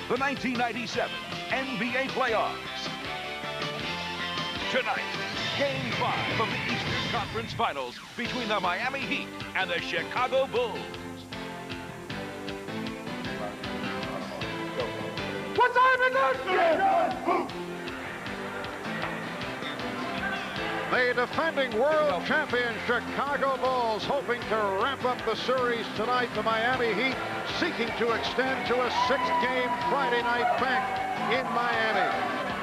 the 1997 NBA playoffs. Tonight, Game 5 of the Eastern Conference Finals between the Miami Heat and the Chicago Bulls. What time is it? The defending world champion Chicago Bulls hoping to wrap up the series tonight. The Miami Heat seeking to extend to a 6-game Friday night back in Miami.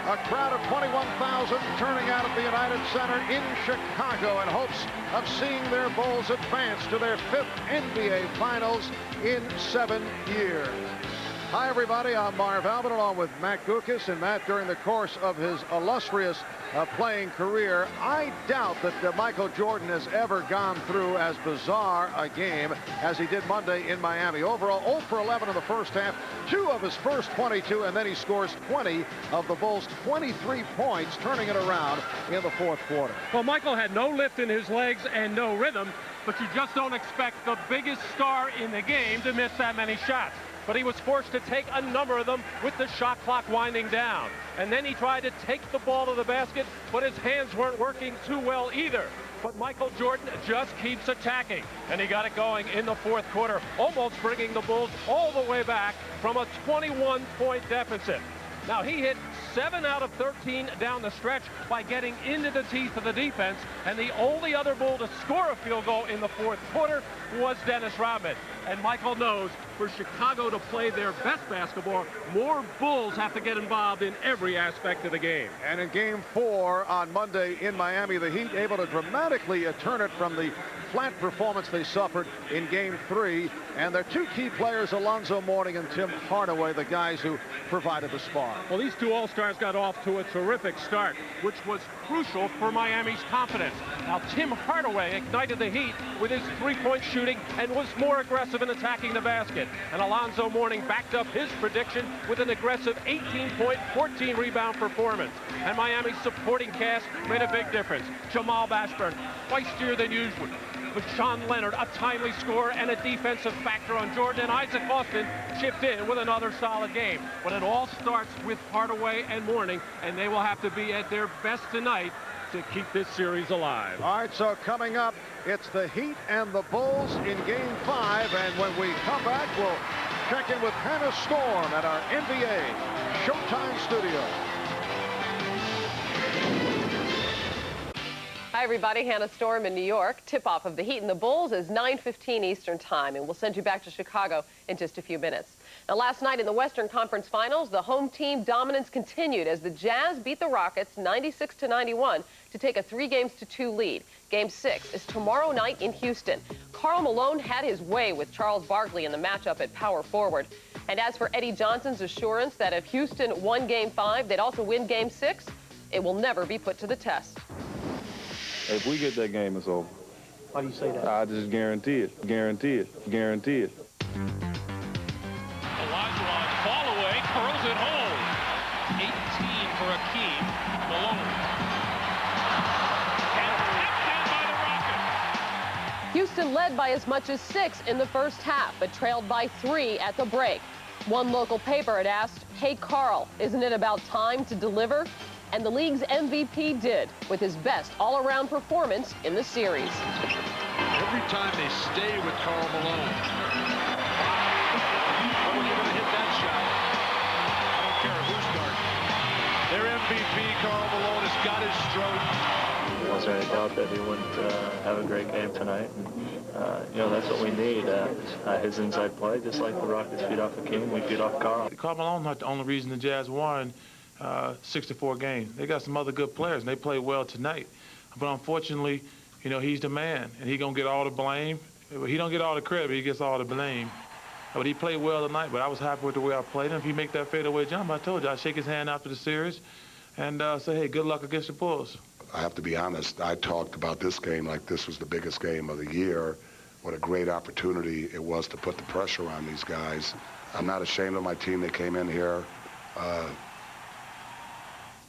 A crowd of 21,000 turning out at the United Center in Chicago in hopes of seeing their Bulls advance to their 5th NBA Finals in 7 years. Hi, everybody. I'm Marv Albin, along with Matt Gukas. And Matt, during the course of his illustrious playing career, I doubt that Michael Jordan has ever gone through as bizarre a game as he did Monday in Miami. Overall, 0 for 11 in the first half, 2 of his first 22, and then he scores 20 of the Bulls' 23 points, turning it around in the fourth quarter. Well, Michael had no lift in his legs and no rhythm, but you just don't expect the biggest star in the game to miss that many shots. But he was forced to take a number of them with the shot clock winding down. And then he tried to take the ball to the basket, but his hands weren't working too well either. But Michael Jordan just keeps attacking, and he got it going in the fourth quarter, almost bringing the Bulls all the way back from a 21-point deficit. Now, he hit 7 out of 13 down the stretch by getting into the teeth of the defense, and the only other Bull to score a field goal in the fourth quarter was Dennis Rodman. And Michael knows for Chicago to play their best basketball, more Bulls have to get involved in every aspect of the game. And in Game 4 on Monday in Miami, the Heat able to dramatically turn it from the flat performance they suffered in Game 3. And their 2 key players, Alonzo Mourning and Tim Hardaway, the guys who provided the spark. Well, these 2 All-Stars got off to a terrific start, which was crucial for Miami's confidence. Now, Tim Hardaway ignited the Heat with his 3-point shooting and was more aggressive in attacking the basket. And Alonzo Mourning backed up his prediction with an aggressive 18-point, 14-rebound performance. And Miami's supporting cast made a big difference. Jamal Bashburn, feistier than usual. But Sean Leonard, a timely score and a defensive factor on Jordan, and Isaac Austin chipped in with another solid game. But it all starts with Hardaway and Mourning, and they will have to be at their best tonight to keep this series alive. All right, so coming up, it's the Heat and the Bulls in Game 5, and when we come back, we'll check in with Hannah Storm at our NBA Showtime studio. Hi, everybody. Hannah Storm in New York. Tip-off of the Heat and the Bulls is 9:15 Eastern Time, and we'll send you back to Chicago in just a few minutes. Now, last night in the Western Conference Finals, the home team dominance continued as the Jazz beat the Rockets 96-91 to take a 3-2 lead. Game 6 is tomorrow night in Houston. Karl Malone had his way with Charles Barkley in the matchup at power forward. And as for Eddie Johnson's assurance that if Houston won Game 5, they'd also win Game 6, it will never be put to the test. If we get that game, it's over. Why do you say that? I just guarantee it. Guarantee it. Guarantee it. Olajuwon, fall away, curls it home. 18 for Akeem. Malone. And tapped in by the Rockets. Houston led by as much as 6 in the first half, but trailed by 3 at the break. One local paper had asked, "Hey, Karl, isn't it about time to deliver?" And the league's MVP did, with his best all-around performance in the series. Every time they stay with Karl Malone. Oh, you're going to hit that shot. I don't care who starts. Their MVP, Karl Malone, has got his stroke. There wasn't any doubt that he wouldn't have a great game tonight. And, you know, that's what we need. His inside play, just like the Rockets feed off Akeem, we feed off Karl. Karl Malone's not the only reason the Jazz won 64 games. They got some other good players, and they played well tonight. But unfortunately, you know, he's the man, and he's going to get all the blame. He don't get all the credit, but he gets all the blame. But he played well tonight, but I was happy with the way I played him. If he make that fadeaway jump, I told you, I'd shake his hand after the series and say, hey, good luck against the Bulls. I have to be honest, I talked about this game like this was the biggest game of the year. What a great opportunity it was to put the pressure on these guys. I'm not ashamed of my team that came in here.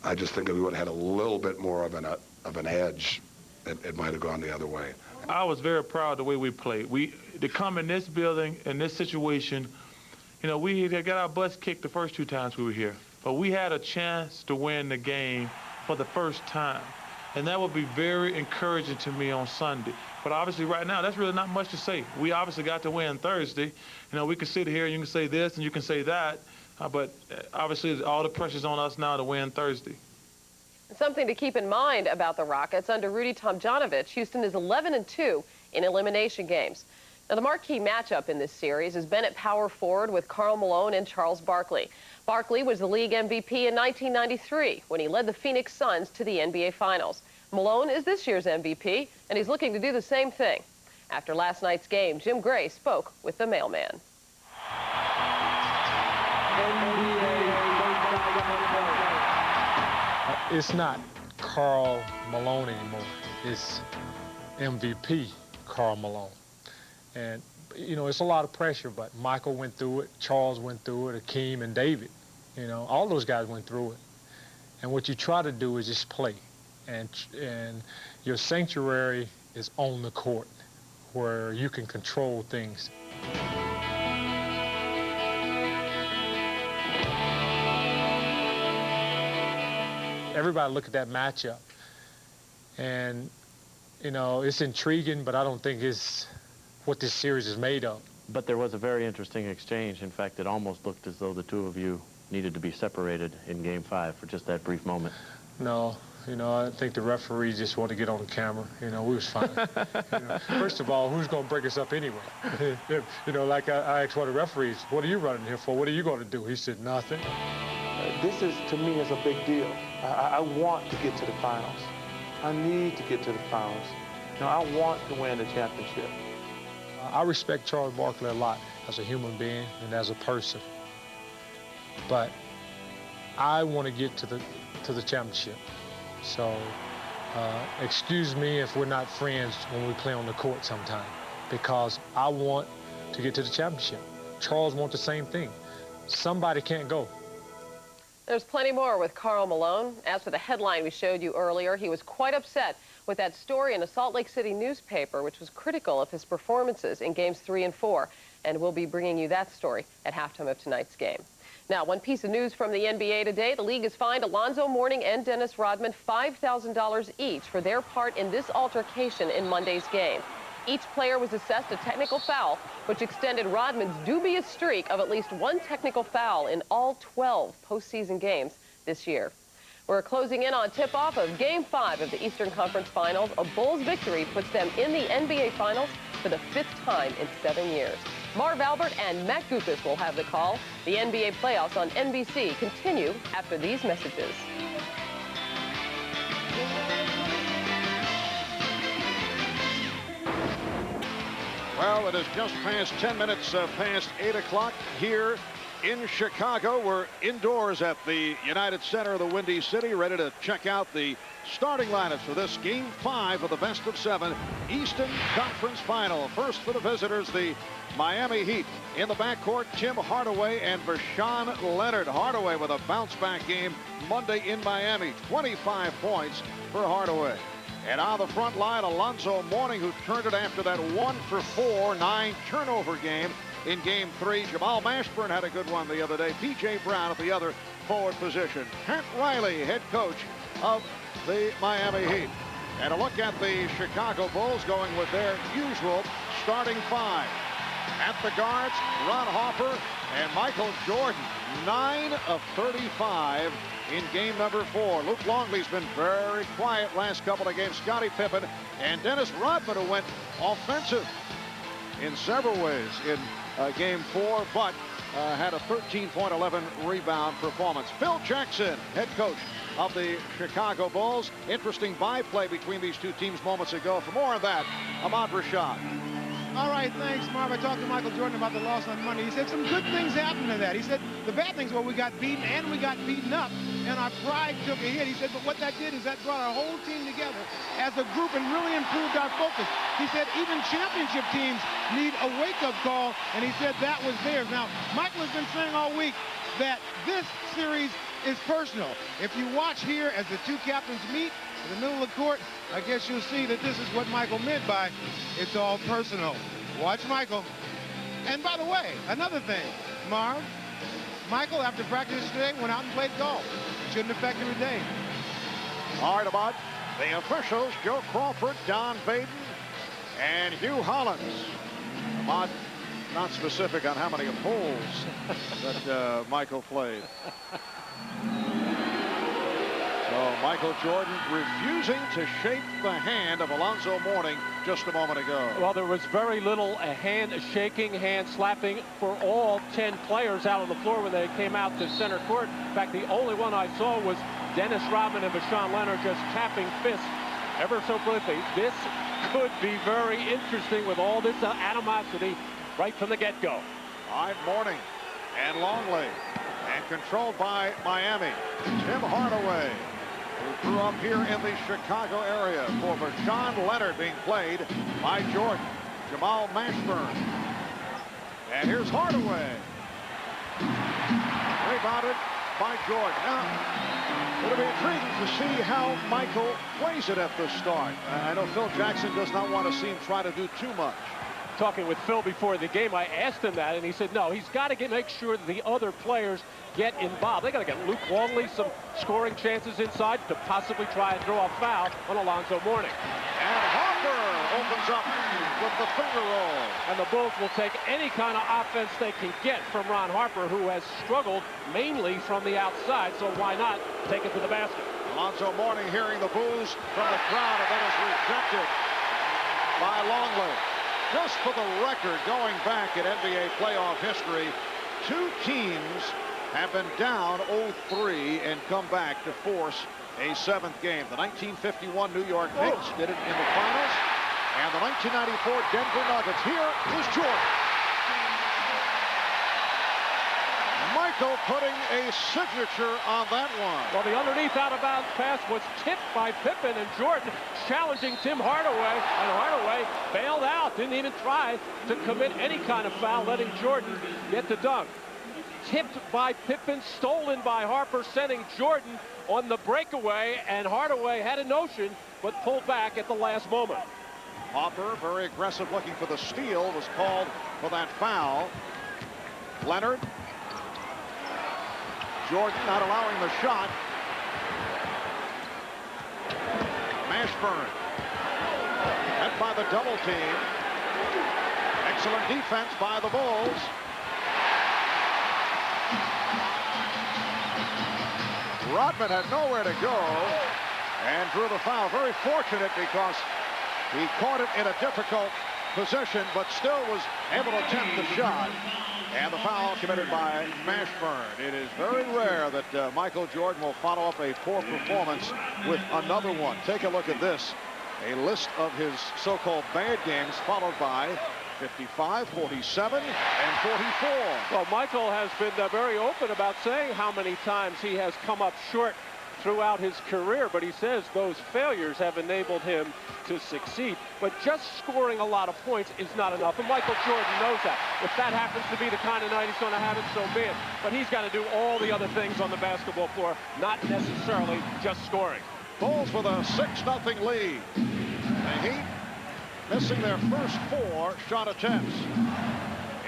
I just think if we would have had a little bit more of an edge, it might have gone the other way. I was very proud of the way we played. To come in this building, in this situation, You know, we had got our butts kicked the first 2 times we were here, but we had a chance to win the game for the first time. And that would be very encouraging to me on Sunday. But obviously right now, that's really not much to say. We obviously got to win Thursday. You know, we can sit here and you can say this and you can say that, but obviously all the pressure's on us now to win Thursday. Something to keep in mind about the Rockets, under Rudy Tomjanovich, Houston is 11-2 in elimination games. Now, the marquee matchup in this series is Bennett power forward with Karl Malone and Charles Barkley. Barkley was the league MVP in 1993 when he led the Phoenix Suns to the NBA Finals. Malone is this year's MVP, and he's looking to do the same thing. After last night's game, Jim Gray spoke with the mailman. It's not Karl Malone anymore. It's MVP Karl Malone. And, you know, it's a lot of pressure, but Michael went through it, Charles went through it, Akeem and David. You know, all those guys went through it. And what you try to do is just play. And your sanctuary is on the court, where you can control things. Everybody look at that matchup. And, you know, it's intriguing, but I don't think it's what this series is made of. But there was a very interesting exchange. In fact, it almost looked as though the two of you needed to be separated in Game 5 for just that brief moment. No, you know, I think the referee just wanted to get on the camera. You know, we was fine. You know, first of all, who's going to break us up anyway? You know, like I asked one of the referees, what are you running here for? What are you going to do? He said, nothing. This is, to me, is a big deal. I want to get to the finals. I need to get to the finals. You know, I want to win the championship. I respect Charles Barkley a lot as a human being and as a person. But I want to get to the championship. So excuse me if we're not friends when we play on the court sometime, because I want to get to the championship. Charles wants the same thing. Somebody can't go. There's plenty more with Karl Malone. As for the headline we showed you earlier, he was quite upset with that story in a Salt Lake City newspaper, which was critical of his performances in Games 3 and 4. And we'll be bringing you that story at halftime of tonight's game. Now, one piece of news from the NBA today. The league has fined Alonzo Mourning and Dennis Rodman $5,000 each for their part in this altercation in Monday's game. Each player was assessed a technical foul, which extended Rodman's dubious streak of at least one technical foul in all 12 postseason games this year. We're closing in on tip-off of Game 5 of the Eastern Conference Finals. A Bulls victory puts them in the NBA Finals for the 5th time in 7 years. Marv Albert and Matt Gukas will have the call. The NBA playoffs on NBC continue after these messages. Well, it is just past 10 minutes past 8 o'clock here in Chicago. We're indoors at the United Center of the Windy City, ready to check out the starting lineups for this Game 5 of the best of 7 Eastern Conference Final. First for the visitors, the Miami Heat. In the backcourt, Tim Hardaway and Vershawn Leonard. Hardaway with a bounce-back game Monday in Miami. 25 points for Hardaway. And on the front line, Alonzo Mourning, who turned it after that 1-for-4, 9-turnover game in Game 3. Jamal Mashburn had a good one the other day. P.J. Brown at the other forward position. Pat Riley, head coach of the Miami Heat. And a look at the Chicago Bulls going with their usual starting 5. At the guards, Ron Harper and Michael Jordan. 9 of 35 in game number 4. Luke Longley's been very quiet last couple of games. Scottie Pippen and Dennis Rodman, who went offensive in several ways in game 4, but had a 13.11 rebound performance. Phil Jackson, head coach of the Chicago Bulls. Interesting byplay between these two teams moments ago. For more of that, Ahmad Rashad. All right, thanks, Marv. I talked to Michael Jordan about the loss on Monday. He said some good things happened to that. He said the bad things were we got beaten and we got beaten up, and our pride took a hit. He said, but what that did is that brought our whole team together as a group and really improved our focus. He said even championship teams need a wake-up call, and he said that was theirs. Now, Michael has been saying all week that this series is personal. If you watch here as the two captains meet in the middle of the court, I guess you'll see that this is what Michael meant by it's all personal. Watch Michael. And by the way, another thing, Marv, Michael, after practice today, went out and played golf. Shouldn't affect him today. All right, about the officials, Joe Crawford, Don Baden, and Hugh Hollins. Ahmad, not specific on how many holes that Michael played. So Michael Jordan refusing to shake the hand of Alonzo Mourning just a moment ago. Well, there was very little hand shaking, hand slapping for all 10 players out on the floor when they came out to center court. In fact, the only one I saw was Dennis Rodman and Vashawn Leonard just tapping fists ever so briefly. This could be very interesting with all this animosity right from the get-go. All right, Mourning and Longley, and controlled by Miami. Tim Hardaway, who grew up here in the Chicago area, for Vashawn Leonard, being played by Jordan. Jamal Mashburn. And here's Hardaway. Rebounded by Jordan. Now, it'll be intriguing to see how Michael plays it at the start. I know Phil Jackson does not want to see him try to do too much. Talking with Phil before the game, I asked him that, and he said, no, he's got to make sure that the other players get involved. They got to get Luke Longley some scoring chances inside to possibly try and draw a foul on Alonzo Mourning. And Harper opens up with the finger roll. And the Bulls will take any kind of offense they can get from Ron Harper, who has struggled mainly from the outside, so why not take it to the basket? Alonzo Mourning hearing the boos from the crowd, and then is rejected by Longley. Just for the record, going back at NBA playoff history, 2 teams have been down 0-3 and come back to force a 7th game. The 1951 New York Knicks did it in the finals, and the 1994 Denver Nuggets. Here is Jordan. Michael putting a signature on that one. Well, the underneath out-of-bounds pass was tipped by Pippen, and Jordan challenging Tim Hardaway, and Hardaway bailed out, didn't even try to commit any kind of foul, letting Jordan get the dunk. Tipped by Pippen, stolen by Harper, sending Jordan on the breakaway, and Hardaway had a notion, but pulled back at the last moment. Harper, very aggressive, looking for the steal, was called for that foul. Leonard. Jordan not allowing the shot. Mashburn. Met by the double team. Excellent defense by the Bulls. Rodman had nowhere to go and drew the foul. Very fortunate because he caught it in a difficult position, but still was able to attempt the shot. And the foul committed by Mashburn. It is very rare that Michael Jordan will follow up a poor performance with another one. Take a look at this. A list of his so-called bad games, followed by 55, 47, and 44. Well, Michael has been very open about saying how many times he has come up short throughout his career, but he says those failures have enabled him to succeed. But just scoring a lot of points is not enough, and Michael Jordan knows that. If that happens to be the kind of night he's going to have, it, so be it. But he's got to do all the other things on the basketball floor, not necessarily just scoring. Bulls with a 6-0 lead. The Heat missing their first 4 shot attempts.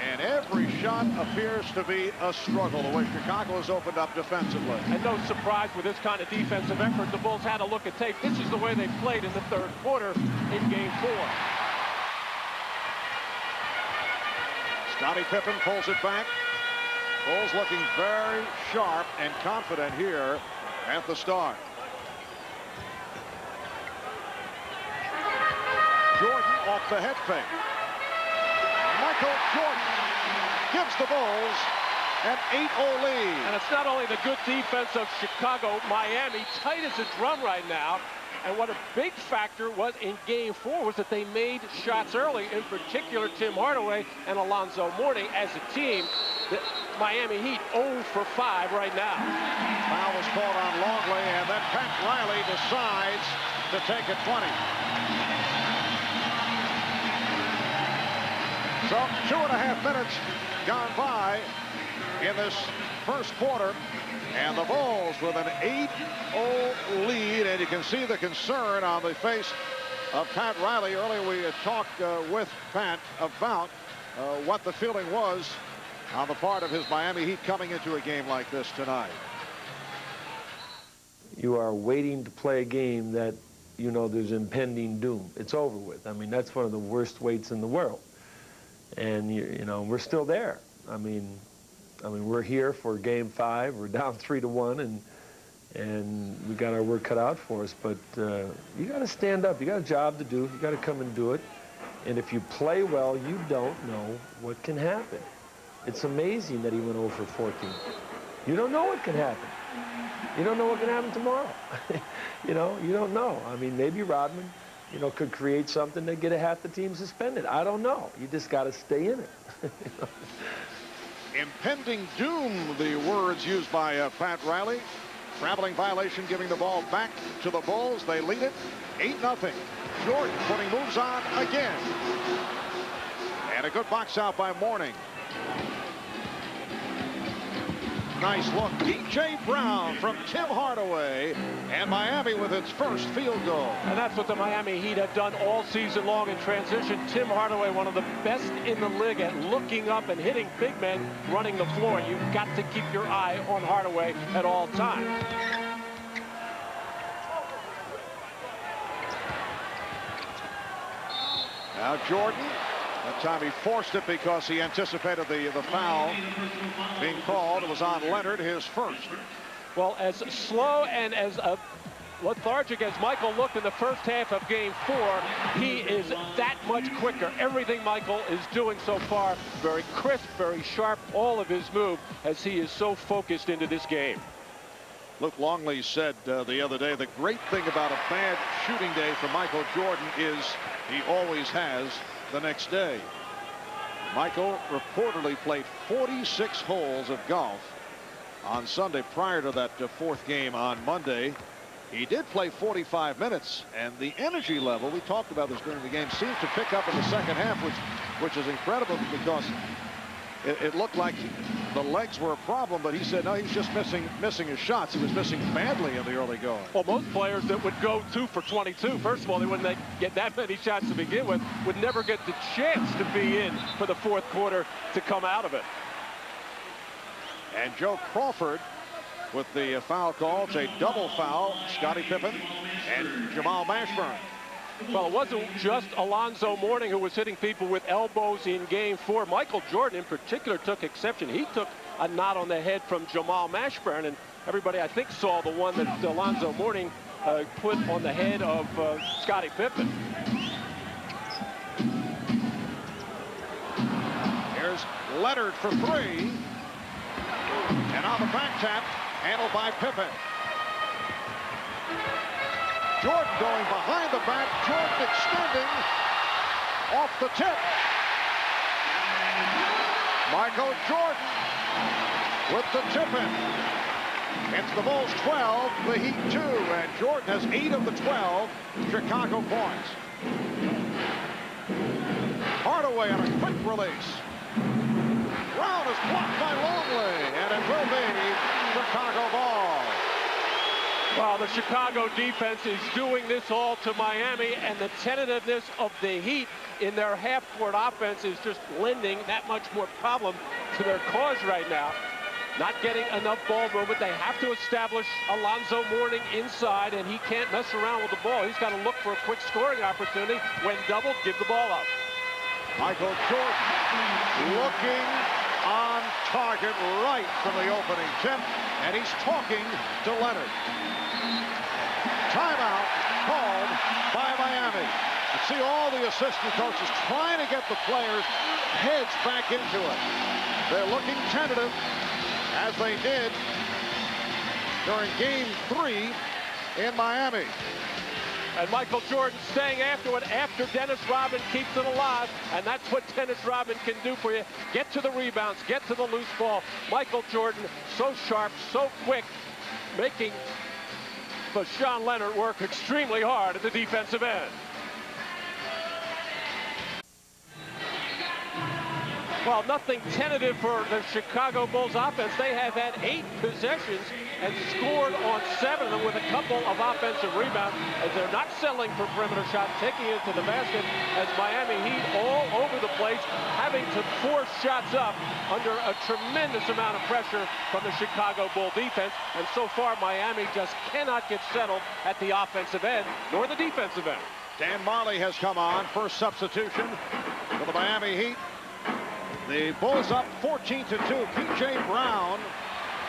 And every shot appears to be a struggle, the way Chicago has opened up defensively. And no surprise with this kind of defensive effort. The Bulls had a look at tape. This is the way they played in the 3rd quarter in Game 4. Scottie Pippen pulls it back. Bulls looking very sharp and confident here at the start. Jordan off the head fake. Michael Jordan gives the Bulls an 8-0 lead. And it's not only the good defense of Chicago, Miami tight as a drum right now. And what a big factor was in Game 4 was that they made shots early, in particular Tim Hardaway and Alonzo Mourning. As a team, the Miami Heat 0 for 5 right now. Foul was called on Longley, and then Pat Riley decides to take it 20. So 2.5 minutes gone by in this first quarter, and the Bulls with an 8-0 lead, and you can see the concern on the face of Pat Riley. Earlier we had talked with Pat about what the feeling was on the part of his Miami Heat coming into a game like this tonight. You are waiting to play a game that you know there's impending doom. It's over with. I mean, that's one of the worst weights in the world. And, you know, we're still there. I mean, we're here for Game 5. We're down 3-1, and we got our work cut out for us. But you got to stand up. You got a job to do. You got to come and do it. And if you play well, you don't know what can happen. It's amazing that he went over 14. You don't know what can happen. You don't know what can happen tomorrow. You know, you don't know. I mean, maybe Rodman, you know, could create something to get half the team suspended. I don't know. You just got to stay in it. You know? Impending doom, the words used by Pat Riley. Traveling violation, giving the ball back to the Bulls. They lead it 8-0. Jordan putting moves on again. And a good box out by Mourning. Nice look. DJ Brown from Tim Hardaway. And Miami with its first field goal. And that's what the Miami Heat have done all season long in transition. Tim Hardaway, one of the best in the league at looking up and hitting big men running the floor. You've got to keep your eye on Hardaway at all times. Now Jordan. That time he forced it because he anticipated the foul being called. It was on Leonard, his first. Well, as slow and as lethargic as Michael looked in the first half of Game 4, he is that much quicker. Everything Michael is doing so far, very crisp, very sharp, all of his move as he is so focused into this game. Luke Longley said the other day, the great thing about a bad shooting day for Michael Jordan is he always has the next day. Michael reportedly played 46 holes of golf on Sunday prior to that fourth game on Monday. He did play 45 minutes, and the energy level, we talked about this during the game, seems to pick up in the second half, which is incredible because it looked like the legs were a problem, but he said no, he's just missing his shots. He was missing badly in the early going. Well, most players that would go 2 for 22, first of all, they wouldn't get that many shots to begin with, would never get the chance to be in for the fourth quarter to come out of it. And Joe Crawford with the foul call. It's a double foul. Scottie Pippen and Jamal Mashburn. Well, it wasn't just Alonzo Mourning who was hitting people with elbows in Game 4. Michael Jordan in particular took exception. He took a knot on the head from Jamal Mashburn, and everybody I think saw the one that Alonzo Mourning put on the head of Scottie Pippen. Here's Leonard for 3. And on the back tap, handled by Pippen. Jordan going behind the back. Jordan extending off the tip. Michael Jordan with the tip-in. It's the Bulls 12, the Heat 2, and Jordan has 8 of the 12 Chicago points. Hardaway on a quick release. Brown is blocked by Longley, and it will be Chicago ball. Well, the Chicago defense is doing this all to Miami, and the tentativeness of the Heat in their half-court offense is just lending that much more problem to their cause right now. Not getting enough ball movement. They have to establish Alonzo Mourning inside, and he can't mess around with the ball. He's got to look for a quick scoring opportunity. When doubled, give the ball up. Michael Jordan looking on target right from the opening tip, and he's talking to Leonard. Timeout called by Miami. You see all the assistant coaches trying to get the players' heads back into it. They're looking tentative, as they did during Game 3 in Miami. And Michael Jordan staying afterward after Dennis Rodman keeps it alive. And that's what Dennis Rodman can do for you. Get to the rebounds, get to the loose ball. Michael Jordan, so sharp, so quick, making Sean Leonard work extremely hard at the defensive end. Well, nothing tentative for the Chicago Bulls offense. They have had 8 possessions and scored on 7 of them with a couple of offensive rebounds, as they're not settling for perimeter shots, taking it to the basket, as Miami Heat all over the place, having to force shots up under a tremendous amount of pressure from the Chicago Bull defense. And so far, Miami just cannot get settled at the offensive end, nor the defensive end. Dan Marley has come on, first substitution for the Miami Heat. The Bulls up 14-2. P.J. Brown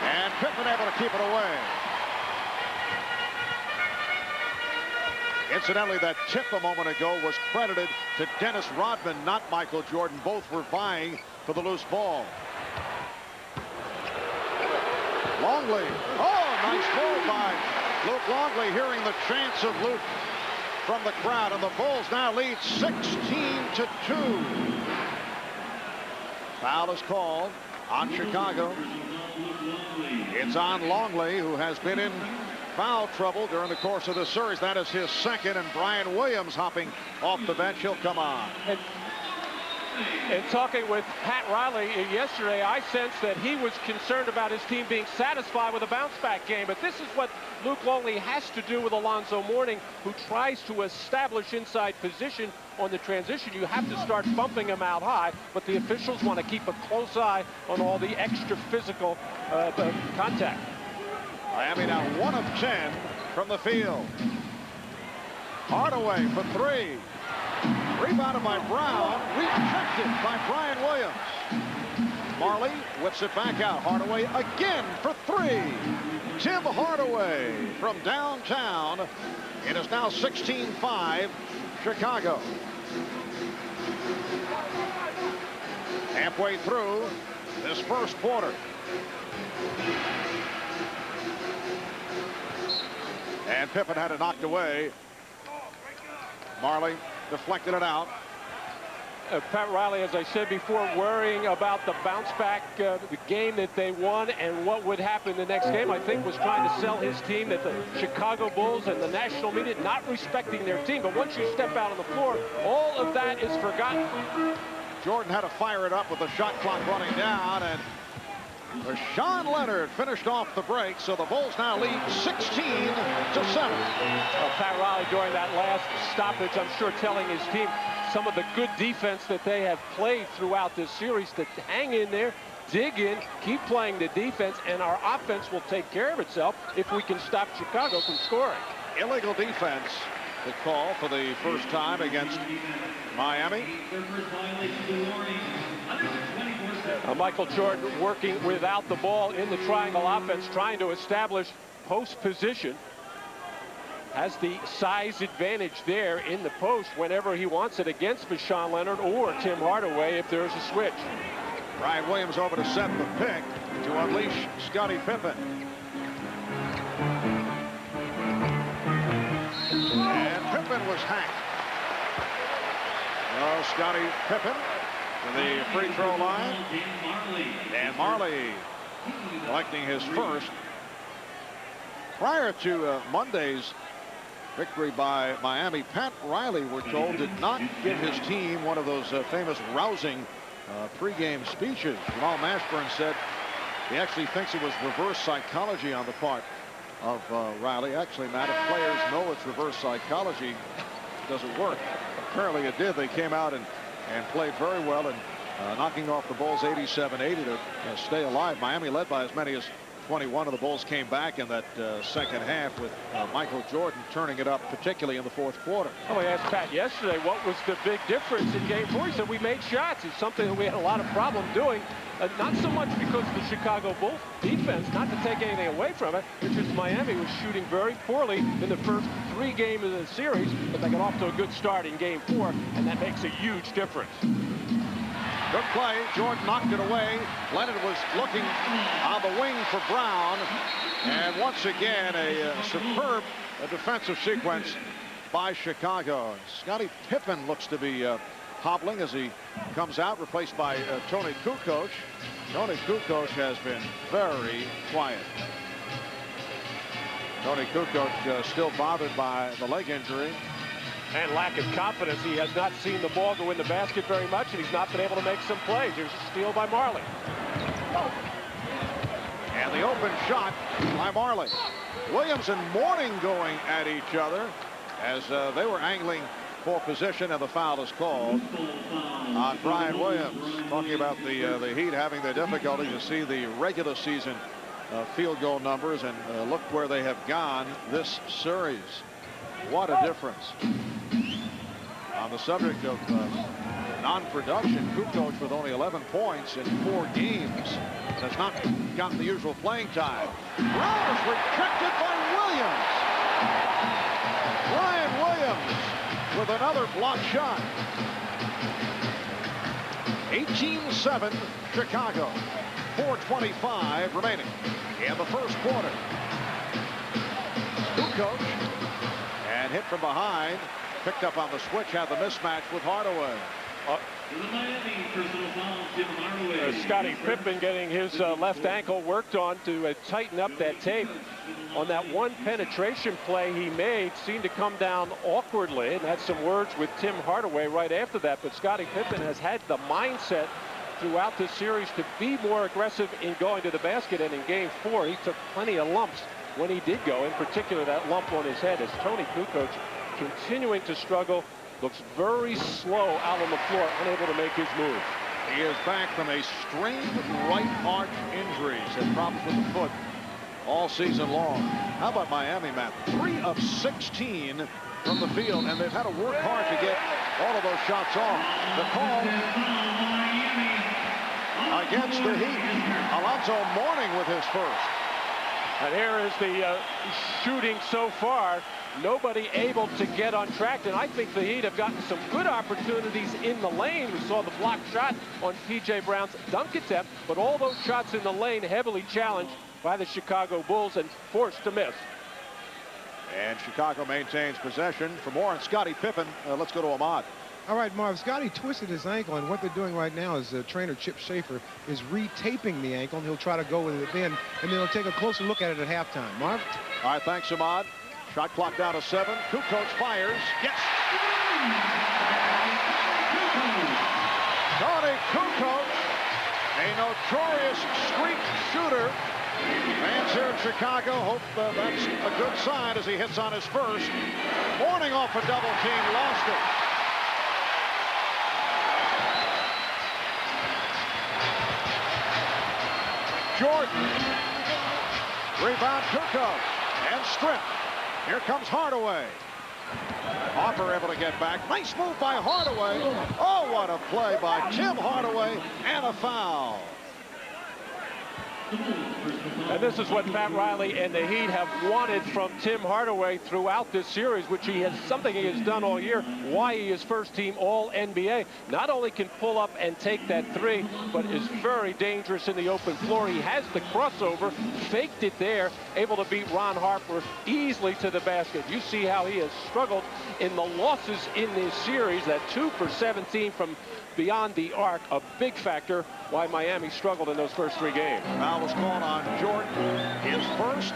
and Pippen able to keep it away. Incidentally, that tip a moment ago was credited to Dennis Rodman, not Michael Jordan. Both were vying for the loose ball. Longley. Oh, nice ball by Luke Longley, hearing the chants of Luke from the crowd. And the Bulls now lead 16-2. Foul is called on Chicago. It's on Longley, who has been in foul trouble during the course of the series. That is his second, and Brian Williams hopping off the bench. He'll come on. And talking with Pat Riley yesterday, I sensed that he was concerned about his team being satisfied with a bounce-back game. But this is what Luke Longley has to do with Alonzo Mourning, who tries to establish inside position on the transition. You have to start bumping him out high, but the officials want to keep a close eye on all the extra physical contact. Miami now 1 of 10 from the field. Hardaway for 3. Rebounded by Brown, rejected by Brian Williams. Marley whips it back out. Hardaway again for 3. Tim Hardaway from downtown. It is now 16-5 Chicago. Halfway through this first quarter. And Pippen had it knocked away. Marley deflected it out. Pat Riley, as I said before, worrying about the bounce back, the game that they won and what would happen the next game. I think was trying to sell his team that the Chicago Bulls and the national media not respecting their team. But once you step out on the floor, all of that is forgotten. Jordan had to fire it up with the shot clock running down, and Sean Leonard finished off the break, so the Bulls now lead 16-7. Pat Riley during that last stoppage, I'm sure telling his team some of the good defense that they have played throughout this series, to hang in there, dig in, keep playing the defense, and our offense will take care of itself if we can stop Chicago from scoring. Illegal defense, the call for the first time against Miami. Michael Jordan working without the ball in the triangle offense, trying to establish post position. Has the size advantage there in the post whenever he wants it against Sean Leonard or Tim Hardaway if there's a switch. Brian Williams over to set the pick to unleash Scottie Pippen. And Pippen was hacked. Oh, Scottie Pippen to the free throw line. And Marley collecting his first. Prior to Monday's victory by Miami, Pat Riley, we're told, did not give his team one of those famous rousing pregame speeches. Jamal Mashburn said he actually thinks it was reverse psychology on the part of Riley. Actually, Matt, if players know it's reverse psychology, it doesn't work. Apparently it did. They came out and played very well, and knocking off the Bulls 87-80 to stay alive. Miami led by as many as 21 of the Bulls came back in that second half, with Michael Jordan turning it up, particularly in the fourth quarter. Oh, I asked Pat yesterday what was the big difference in Game 4. He said we made shots. It's something that we had a lot of problem doing. Not so much because the Chicago Bulls defense, not to take anything away from it, it's just Miami was shooting very poorly in the first 3 games of the series, but they got off to a good start in Game 4, and that makes a huge difference. Good play. Jordan knocked it away. Leonard was looking on the wing for Brown. And once again, a superb defensive sequence by Chicago. Scottie Pippen looks to be hobbling as he comes out, replaced by Tony Kukoc. Tony Kukoc has been very quiet. Tony Kukoc still bothered by the leg injury. And lack of confidence. He has not seen the ball go in the basket very much, and he's not been able to make some plays. Here's a steal by Marley. And the open shot by Marley. Williams and Mourning going at each other as they were angling for position, and the foul is called on Brian Williams. Talking about the Heat having their difficulty. You see the regular season field goal numbers, and look where they have gone this series. What a difference. On the subject of non-production, Kukoc with only 11 points in 4 games and has not gotten the usual playing time. Brown is rejected by Williams. Brian Williams with another block shot. 18-7 Chicago. 4:25 remaining in the first quarter. Kukoc, and hit from behind, picked up on the switch, had the mismatch with Hardaway. Scottie Pippen getting his left ankle worked on to tighten up that tape. On that one penetration play he made, seemed to come down awkwardly, and had some words with Tim Hardaway right after that. But Scottie Pippen has had the mindset throughout this series to be more aggressive in going to the basket, and in game 4 he took plenty of lumps when he did go, in particular that lump on his head, as Tony Kukoc continuing to struggle, looks very slow out on the floor, unable to make his move. He is back from a strained right arch injury. He's had problems with the foot all season long. How about Miami, Matt? 3 of 16 from the field, and they've had to work hard to get all of those shots off. The call against the Heat. Alonzo Mourning with his first. And here is the shooting so far. Nobody able to get on track, and I think the Heat have gotten some good opportunities in the lane. We saw the block shot on P.J. Brown's dunk attempt, but all those shots in the lane heavily challenged by the Chicago Bulls and forced to miss. And Chicago maintains possession. For more on Scottie Pippen, let's go to Ahmad. All right, Marv, Scottie twisted his ankle, and what they're doing right now is trainer Chip Schaefer is retaping the ankle, and he'll try to go with it then, and then he'll take a closer look at it at halftime. Marv? All right, thanks, Ahmad. Shot clock down to 7. Kukoc fires. Yes! Tony Kukoc, a notorious street shooter. Fans here in Chicago hope that's a good sign as he hits on his first. Mourning off a double team, lost it. Jordan. Rebound Kukoc. And stripped. Here comes Hardaway. Hopper able to get back. Nice move by Hardaway. Oh, what a play by Tim Hardaway, and a foul. And this is what Pat Riley and the Heat have wanted from Tim Hardaway throughout this series, which he has something he has done all year. Why he is first team All-NBA. Not only can pull up and take that 3, but is very dangerous in the open floor. He has the crossover, faked it there, able to beat Ron Harper easily to the basket. You see how he has struggled in the losses in this series. That 2 for 17 from beyond the arc, a big factor why Miami struggled in those first 3 games. Foul was called on Jordan, his first.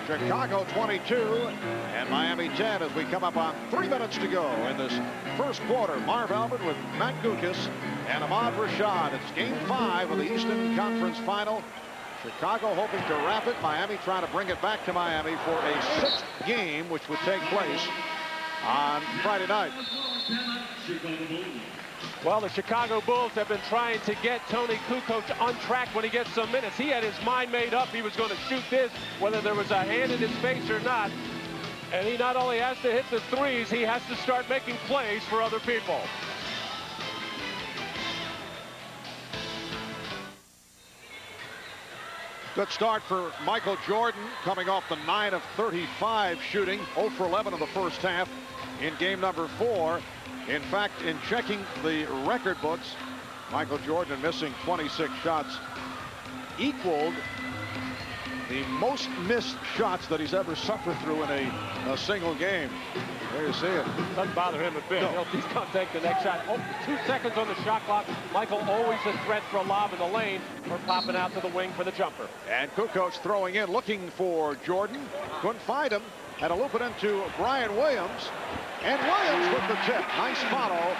Chicago 22 and Miami 10 as we come up on 3 minutes to go in this first quarter. Marv Albert with Matt Gukas and Ahmad Rashad. It's game 5 of the Eastern Conference Final. Chicago hoping to wrap it. Miami trying to bring it back to Miami for a 6th game, which would take place on Friday night. Well, the Chicago Bulls have been trying to get Tony Kukoc on track when he gets some minutes. He had his mind made up. He was going to shoot this, whether there was a hand in his face or not. And he not only has to hit the 3s, he has to start making plays for other people. Good start for Michael Jordan, coming off the 9 of 35 shooting, 0 for 11 in the first half in game number 4. In fact, in checking the record books, Michael Jordan missing 26 shots equaled the most missed shots that he's ever suffered through in a single game. There you see it. Doesn't bother him a bit. No. He's going to take the next shot. Oh, 2 seconds on the shot clock. Michael always a threat for a lob in the lane or popping out to the wing for the jumper. And Kukoc throwing in, looking for Jordan. Couldn't find him. Had to loop it into Brian Williams. And Williams with the tip. Nice follow.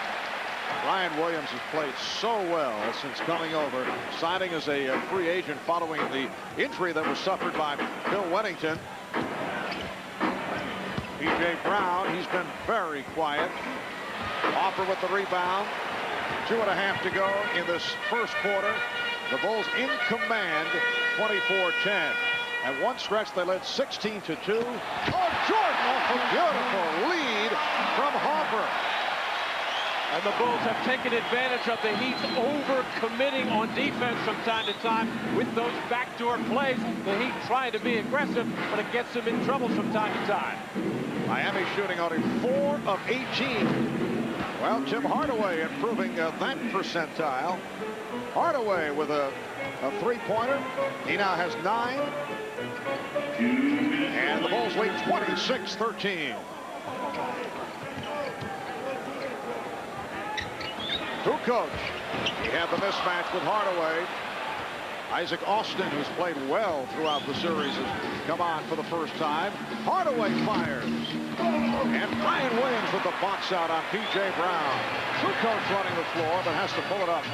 Ryan Williams has played so well since coming over, signing as a free agent following the injury that was suffered by Bill Wennington. P.J. Brown, he's been very quiet. Hopper with the rebound. 2.5 to go in this first quarter. The Bulls in command, 24-10. At one stretch, they led 16-2. Oh, Jordan off a beautiful lead from Hopper. And the Bulls have taken advantage of the Heat's over-committing on defense from time to time with those backdoor plays. The Heat trying to be aggressive, but it gets them in trouble from time to time. Miami shooting only 4 of 18. Well, Tim Hardaway improving that percentile. Hardaway with a three-pointer. He now has 9. And the Bulls lead 26-13. Kukoc. He had the mismatch with Hardaway. Isaac Austin, who's played well throughout the series, has come on for the first time. Hardaway fires. And Ryan Williams with the box out on P.J. Brown. Kukoc running the floor, but has to pull it up.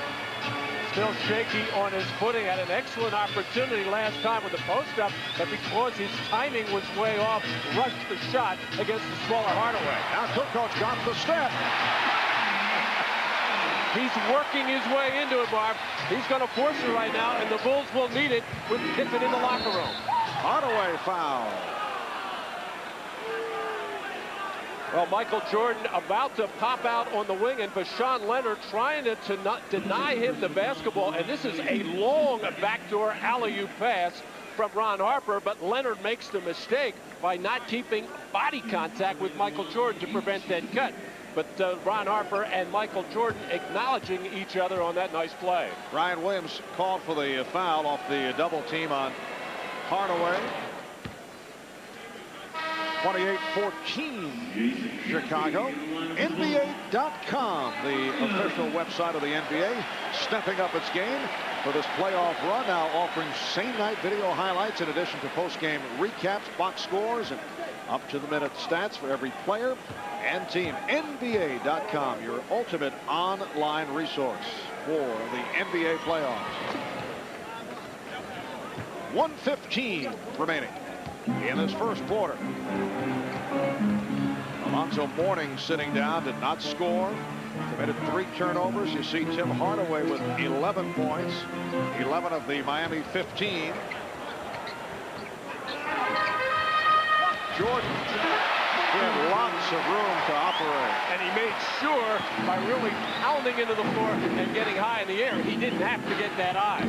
Still shaky on his footing. Had an excellent opportunity last time with the post-up, but because his timing was way off, rushed the shot against the smaller Hardaway. Now Kukoc got the step. He's working his way into it, Barb. He's going to force it right now, and the Bulls will need it with Pippen in the locker room. Hardaway foul. Well, Michael Jordan about to pop out on the wing, and Vashawn Leonard trying to not deny him the basketball. And this is a long backdoor alley-oop pass from Ron Harper, but Leonard makes the mistake by not keeping body contact with Michael Jordan to prevent that cut. But Ron Harper and Michael Jordan acknowledging each other on that nice play. Ryan Williams called for the foul off the double team on Hardaway. 28-14 Chicago. NBA.com, the official website of the NBA, stepping up its game for this playoff run, now offering same-night video highlights in addition to post-game recaps, box scores, and up-to-the-minute stats for every player and team. NBA.com, your ultimate online resource for the NBA playoffs. 1:15 remaining in this first quarter. Alonzo Mourning sitting down, did not score. Committed 3 turnovers. You see Tim Hardaway with 11 points. 11 of the Miami 15. Jordan, he had lots of room to operate. And he made sure by really pounding into the floor and getting high in the air, he didn't have to get that high.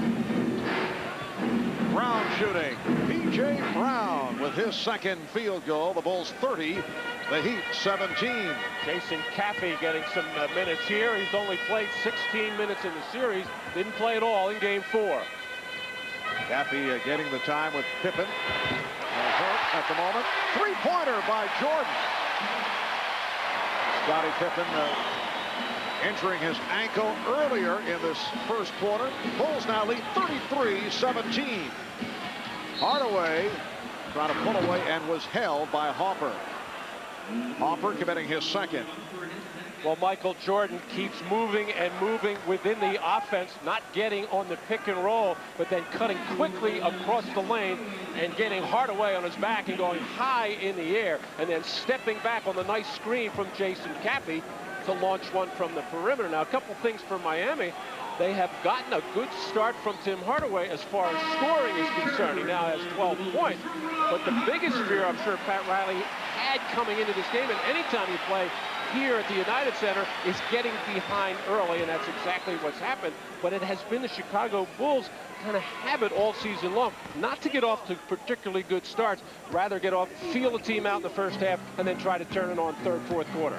Brown shooting. P.J. Brown with his second field goal. The Bulls 30, the Heat 17. Jason Caffey getting some minutes here. He's only played 16 minutes in the series. Didn't play at all in game 4. Caffey getting the time with Pippen. Hurt at the moment. 3-pointer by Jordan. Scottie Pippen injuring his ankle earlier in this first quarter. Bulls now lead 33-17. Hardaway trying to pull away and was held by Hopper. Hopper committing his second. Well, Michael Jordan keeps moving and moving within the offense, not getting on the pick and roll, but then cutting quickly across the lane and getting Hardaway on his back and going high in the air, and then stepping back on the nice screen from Jason Caffey to launch one from the perimeter. Now, a couple things for Miami. They have gotten a good start from Tim Hardaway as far as scoring is concerned. He now has 12 points. But the biggest fear I'm sure Pat Riley had coming into this game, and anytime you play here at the United Center, is getting behind early, and that's exactly what's happened. But it has been the Chicago Bulls kind of habit all season long not to get off to particularly good starts, rather get off, feel the team out in the first half, and then try to turn it on third, fourth quarter.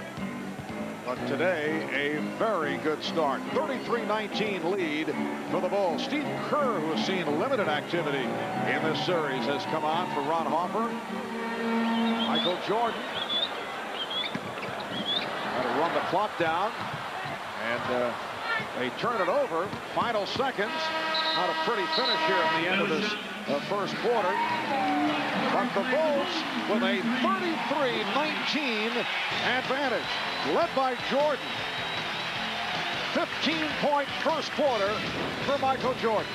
But today, a very good start. 33-19 lead for the Bulls. Steve Kerr, who has seen limited activity in this series, has come on for Ron Harper. Michael Jordan. Got to run the clock down. And they turn it over. Final seconds. Not a pretty finish here at the end of this first quarter. But but the Bulls with a 33-19 advantage, led by Jordan. 15-point first quarter for Michael Jordan.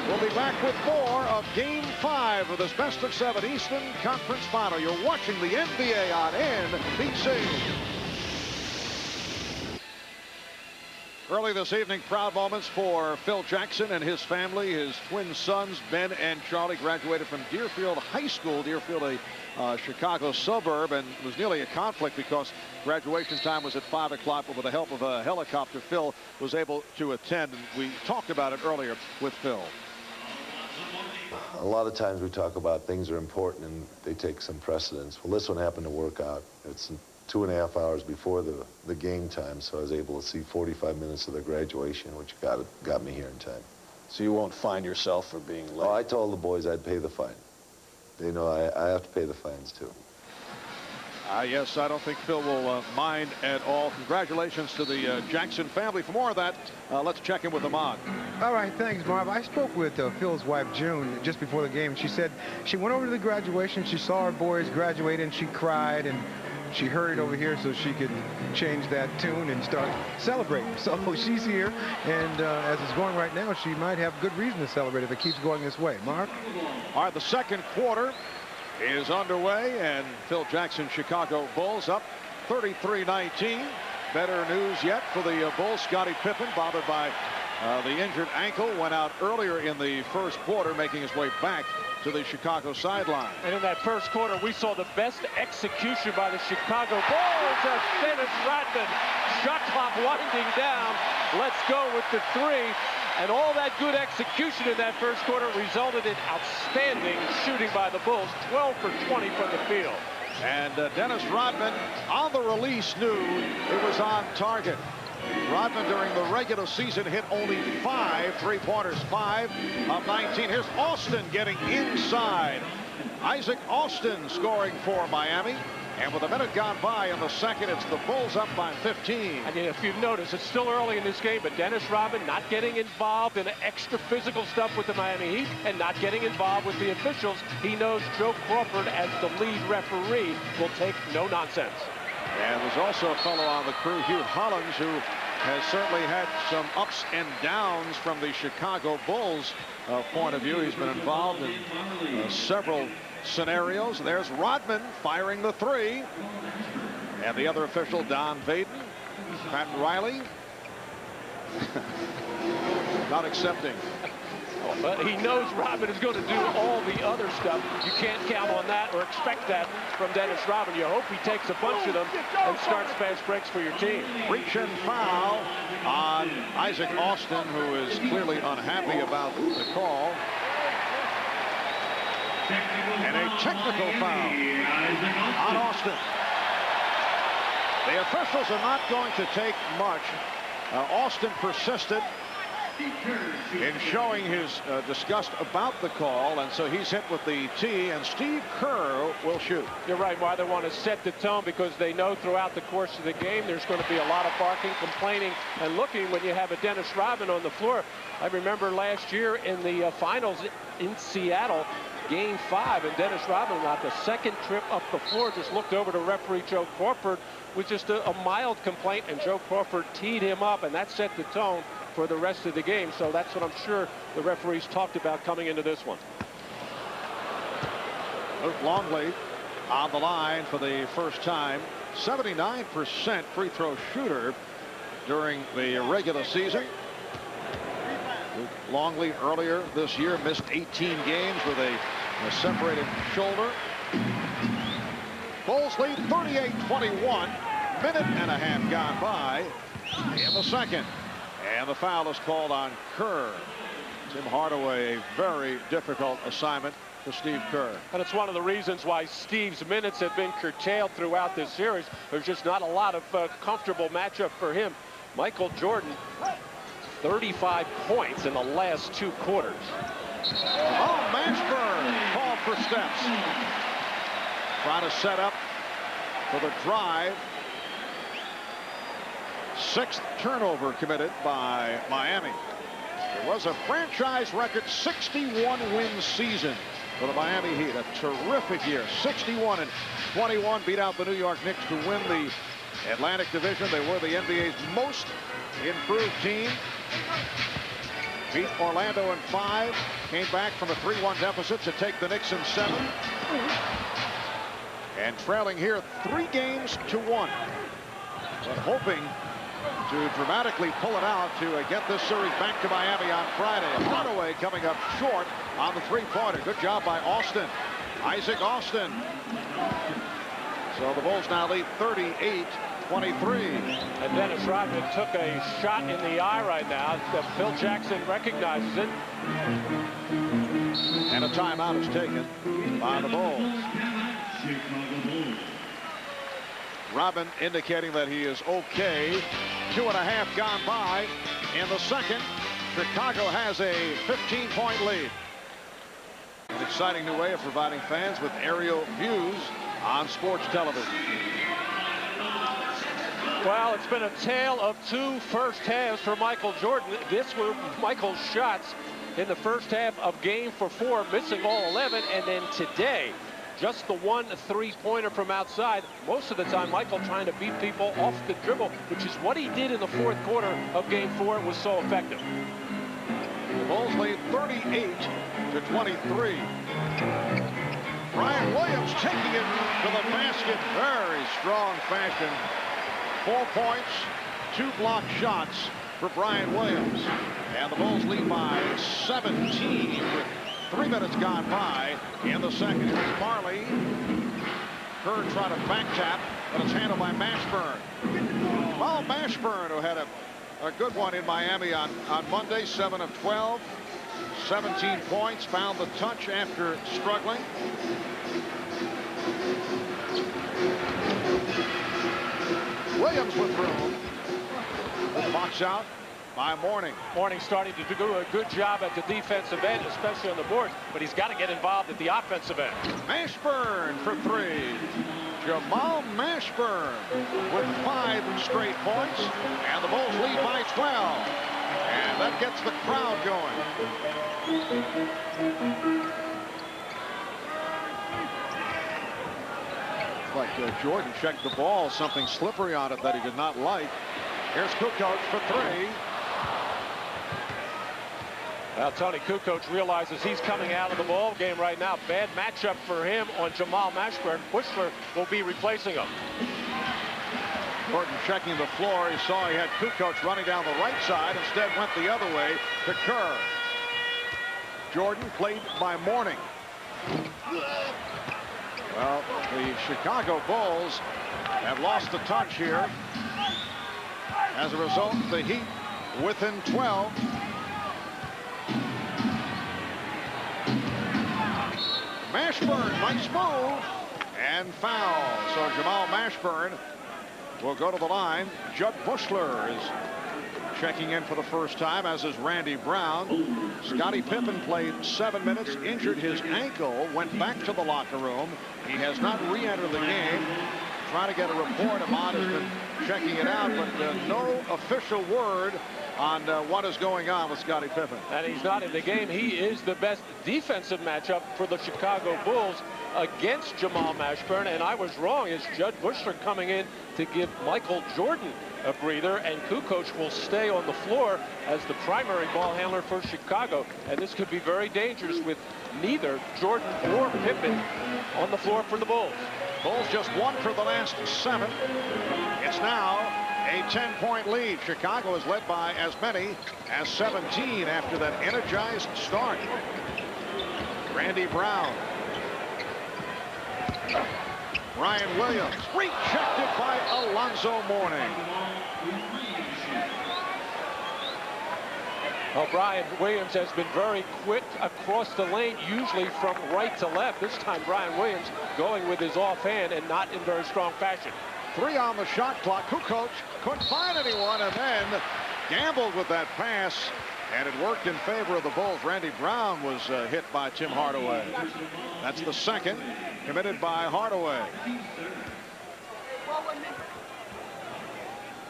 We'll be back with more of Game 5 of this best-of-7 Eastern Conference Final. You're watching the NBA on NBC. Early this evening, proud moments for Phil Jackson and his family. His twin sons, Ben and Charlie, graduated from Deerfield High School. Deerfield, a Chicago suburb, and it was nearly a conflict because graduation time was at 5 o'clock, but with the help of a helicopter, Phil was able to attend. And we talked about it earlier with Phil. A lot of times we talk about things are important and they take some precedence. Well, this one happened to work out. It's 2.5 hours before the game time, so I was able to see 45 minutes of their graduation, which got me here in time. So you won't fine yourself for being late? Oh, I told the boys I'd pay the fine. They know I have to pay the fines, too. Yes, I don't think Phil will mind at all. Congratulations to the Jackson family. For more of that, let's check in with Ahmad. All right, thanks, Marv. I spoke with Phil's wife, June, just before the game. She said she went over to the graduation. She saw her boys graduate, and she cried, and she hurried over here so she could change that tune and start celebrating. So she's here, and as it's going right now, she might have good reason to celebrate if it keeps going this way. Mark? All right, the second quarter is underway, and Phil Jackson Chicago Bulls up 33-19. Better news yet for the Bulls. Scottie Pippen, bothered by the injured ankle, went out earlier in the first quarter, making his way back to the Chicago sideline. And in that first quarter, we saw the best execution by the Chicago Bulls as Dennis Rodman, shot clock winding down. Let's go with the three. And all that good execution in that first quarter resulted in outstanding shooting by the Bulls, 12 for 20 from the field. And Dennis Rodman on the release knew it was on target. Rodman during the regular season hit only 5 3-pointers, 5 of 19. Here's Austin getting inside. Isaac Austin scoring for Miami. And with a minute gone by in the second, it's the Bulls up by 15. And if you've noticed, it's still early in this game, but Dennis Rodman not getting involved in extra physical stuff with the Miami Heat and not getting involved with the officials. He knows Joe Crawford, as the lead referee, will take no nonsense. And there's also a fellow on the crew, Hugh Hollins, who has certainly had some ups and downs from the Chicago Bulls point of view. He's been involved in several scenarios. There's Rodman firing the three. And the other official, Don Vaden, Pat Riley, not accepting. But he knows Rodman is going to do all the other stuff. You can't count on that or expect that from Dennis Rodman. You hope he takes a bunch of them and starts fast breaks for your team. Reach and foul on Isaac Austin, who is clearly unhappy about the call. And a technical foul on Austin. The officials are not going to take much. Austin persisted in showing his disgust about the call, and so he's hit with the tee, and Steve Kerr will shoot. You're right, why they want to set the tone, because they know throughout the course of the game there's going to be a lot of barking, complaining, and looking when you have a Dennis Rodman on the floor. I remember last year in the finals in Seattle, Game 5, and Dennis Rodman, on the second trip up the floor, just looked over to referee Joe Crawford with just a mild complaint, and Joe Crawford teed him up, and that set the tone for the rest of the game. So that's what I'm sure the referees talked about coming into this one. Luke Longley on the line for the first time. 79% free throw shooter during the regular season. Luke Longley earlier this year missed 18 games with a separated shoulder. Bulls lead 38-21. Minute and a half gone by in the second. And the foul is called on Kerr. Tim Hardaway, a very difficult assignment for Steve Kerr. And it's one of the reasons why Steve's minutes have been curtailed throughout this series. There's just not a lot of comfortable matchup for him. Michael Jordan, 35 points in the last 2 quarters. Oh, Mashburn called for steps. Trying to set up for the drive. 6th turnover committed by Miami. It was a franchise record 61-win season for the Miami Heat. A terrific year. 61-21, beat out the New York Knicks to win the Atlantic Division. They were the NBA's most improved team. Beat Orlando in 5. Came back from a 3-1 deficit to take the Knicks in 7. And trailing here 3 games to 1. But hoping to dramatically pull it out to get this series back to Miami on Friday. Hardaway coming up short on the 3-pointer. Good job by Austin. Isaac Austin. So the Bulls now lead 38-23. And Dennis Rodman took a shot in the eye right now. Phil Jackson recognizes it. And a timeout is taken by the Bulls. Rodman indicating that he is okay. 2.5 gone by in the second. Chicago has a 15-point lead. An exciting new way of providing fans with aerial views on sports television. Well, it's been a tale of 2 first halves for Michael Jordan. This were Michael's shots in the first half of game 4, missing all 11. And then today, just the 1 3-pointer from outside. Most of the time, Michael trying to beat people off the dribble, which is what he did in the 4th quarter of game 4. It was so effective. The Bulls lead 38-23. Brian Williams taking it to the basket. Very strong fashion. 4 points, 2 block shots for Brian Williams. And the Bulls lead by 17 with 3 minutes gone by in the second. Here's Marley. Kerr trying to back tap, but it's handled by Mashburn. Well, Mashburn, who had a good one in Miami on Monday, 7 of 12, 17 points, found the touch after struggling. Williams with room. The box out by Mourning. Mourning starting to do a good job at the defensive end, especially on the boards, but he's got to get involved at the offensive end. Mashburn for 3. Jamal Mashburn with 5 straight points, and the Bulls lead by 12. And that gets the crowd going. Like Jordan checked the ball, something slippery on it that he did not like. Here's Kukoc for 3. Now Tony Kukoc realizes he's coming out of the ball game right now. Bad matchup for him on Jamal Mashburn. Bushler will be replacing him. Jordan checking the floor. He saw he had Kukoc running down the right side. Instead went the other way to Kerr. Jordan played by Mourning. Well, the Chicago Bulls have lost the touch here. As a result, the Heat within 12. Mashburn, nice move, and foul. So Jamal Mashburn will go to the line. Judd Bushler is checking in for the first time, as is Randy Brown. Scottie Pippen played 7 minutes, injured his ankle, went back to the locker room. He has not re-entered the game. Trying to get a report. Ahmad has been checking it out, but no official word on what is going on with Scottie Pippen. And he's not in the game. He is the best defensive matchup for the Chicago Bulls against Jamal Mashburn. And I was wrong. It's Judd Bushler coming in to give Michael Jordan a breather, and Kukoc will stay on the floor as the primary ball handler for Chicago. And this could be very dangerous with neither Jordan or Pippen on the floor for the Bulls. Bulls just won for the last 7. It's now a 10-point lead. Chicago is led by as many as 17 after that energized start. Randy Brown. Brian Williams rejected by Alonzo Mourning. Well, Brian Williams has been very quick across the lane, usually from right to left. This time, Brian Williams going with his offhand and not in very strong fashion. 3 on the shot clock. Kukoc couldn't find anyone and then gambled with that pass, and it worked in favor of the Bulls. Randy Brown was hit by Tim Hardaway. That's the second committed by Hardaway.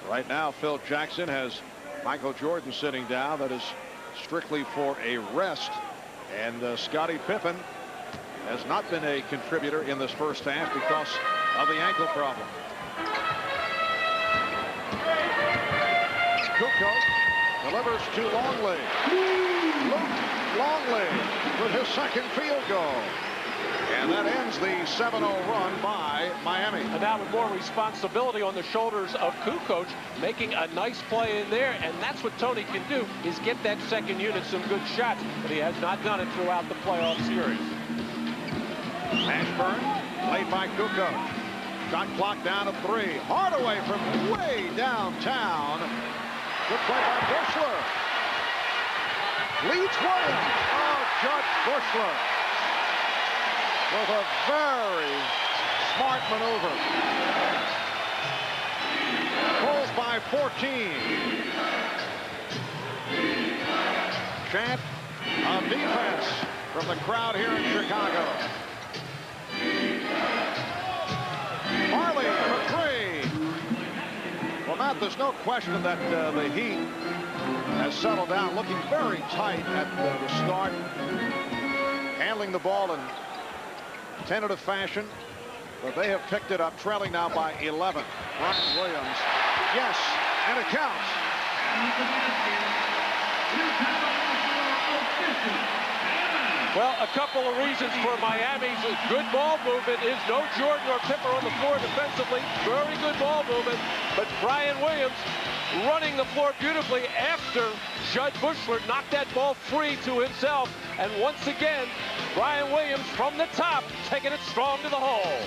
Right now, Phil Jackson has Michael Jordan sitting down. That is strictly for a rest. And Scottie Pippen has not been a contributor in this first half because of the ankle problem. Kukoc delivers to Longley. Luke Longley with his second field goal. And that ends the 7-0 run by Miami. And now with more responsibility on the shoulders of Kukoc, making a nice play in there. And that's what Tony can do, is get that second unit some good shots. But he has not done it throughout the playoff series. Ashburn, played by Kukoc. Shot clock down to 3. Hardaway from way downtown. Good play by Bushler. Leads Williams. Oh, Judd Bushler with a very smart maneuver. Bulls by 14. Chant of defense from the crowd here in Chicago. Marley for 3. Well, Matt, there's no question that the Heat has settled down, looking very tight at the start, handling the ball in tentative fashion, but they have picked it up, trailing now by 11. Brian Williams, yes, and it counts. Well, a couple of reasons for Miami's good ball movement is no Jordan or Pipper on the floor defensively. Very good ball movement, but Brian Williams running the floor beautifully after Judd Bushler knocked that ball free to himself. And once again, Brian Williams from the top, taking it strong to the hole.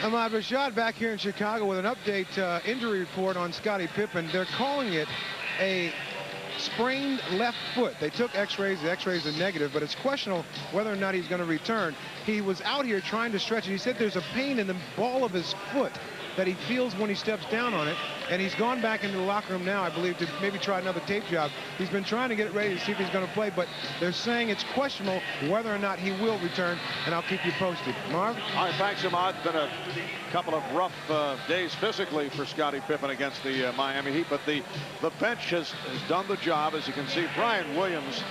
Ahmad Rashad back here in Chicago with an update injury report on Scottie Pippen. They're calling it a sprained left foot. They took x-rays. The x-rays are negative, but it's questionable whether or not he's going to return. He was out here trying to stretch it. He said there's a pain in the ball of his foot that he feels when he steps down on it, and he's gone back into the locker room now, I believe, to maybe try another tape job. He's been trying to get it ready to see if he's going to play, but they're saying it's questionable whether or not he will return, and I'll keep you posted. Marv? All right, thanks, Ahmad. Been a couple of rough days physically for Scottie Pippen against the Miami Heat, but the bench has done the job. As you can see, Brian Williams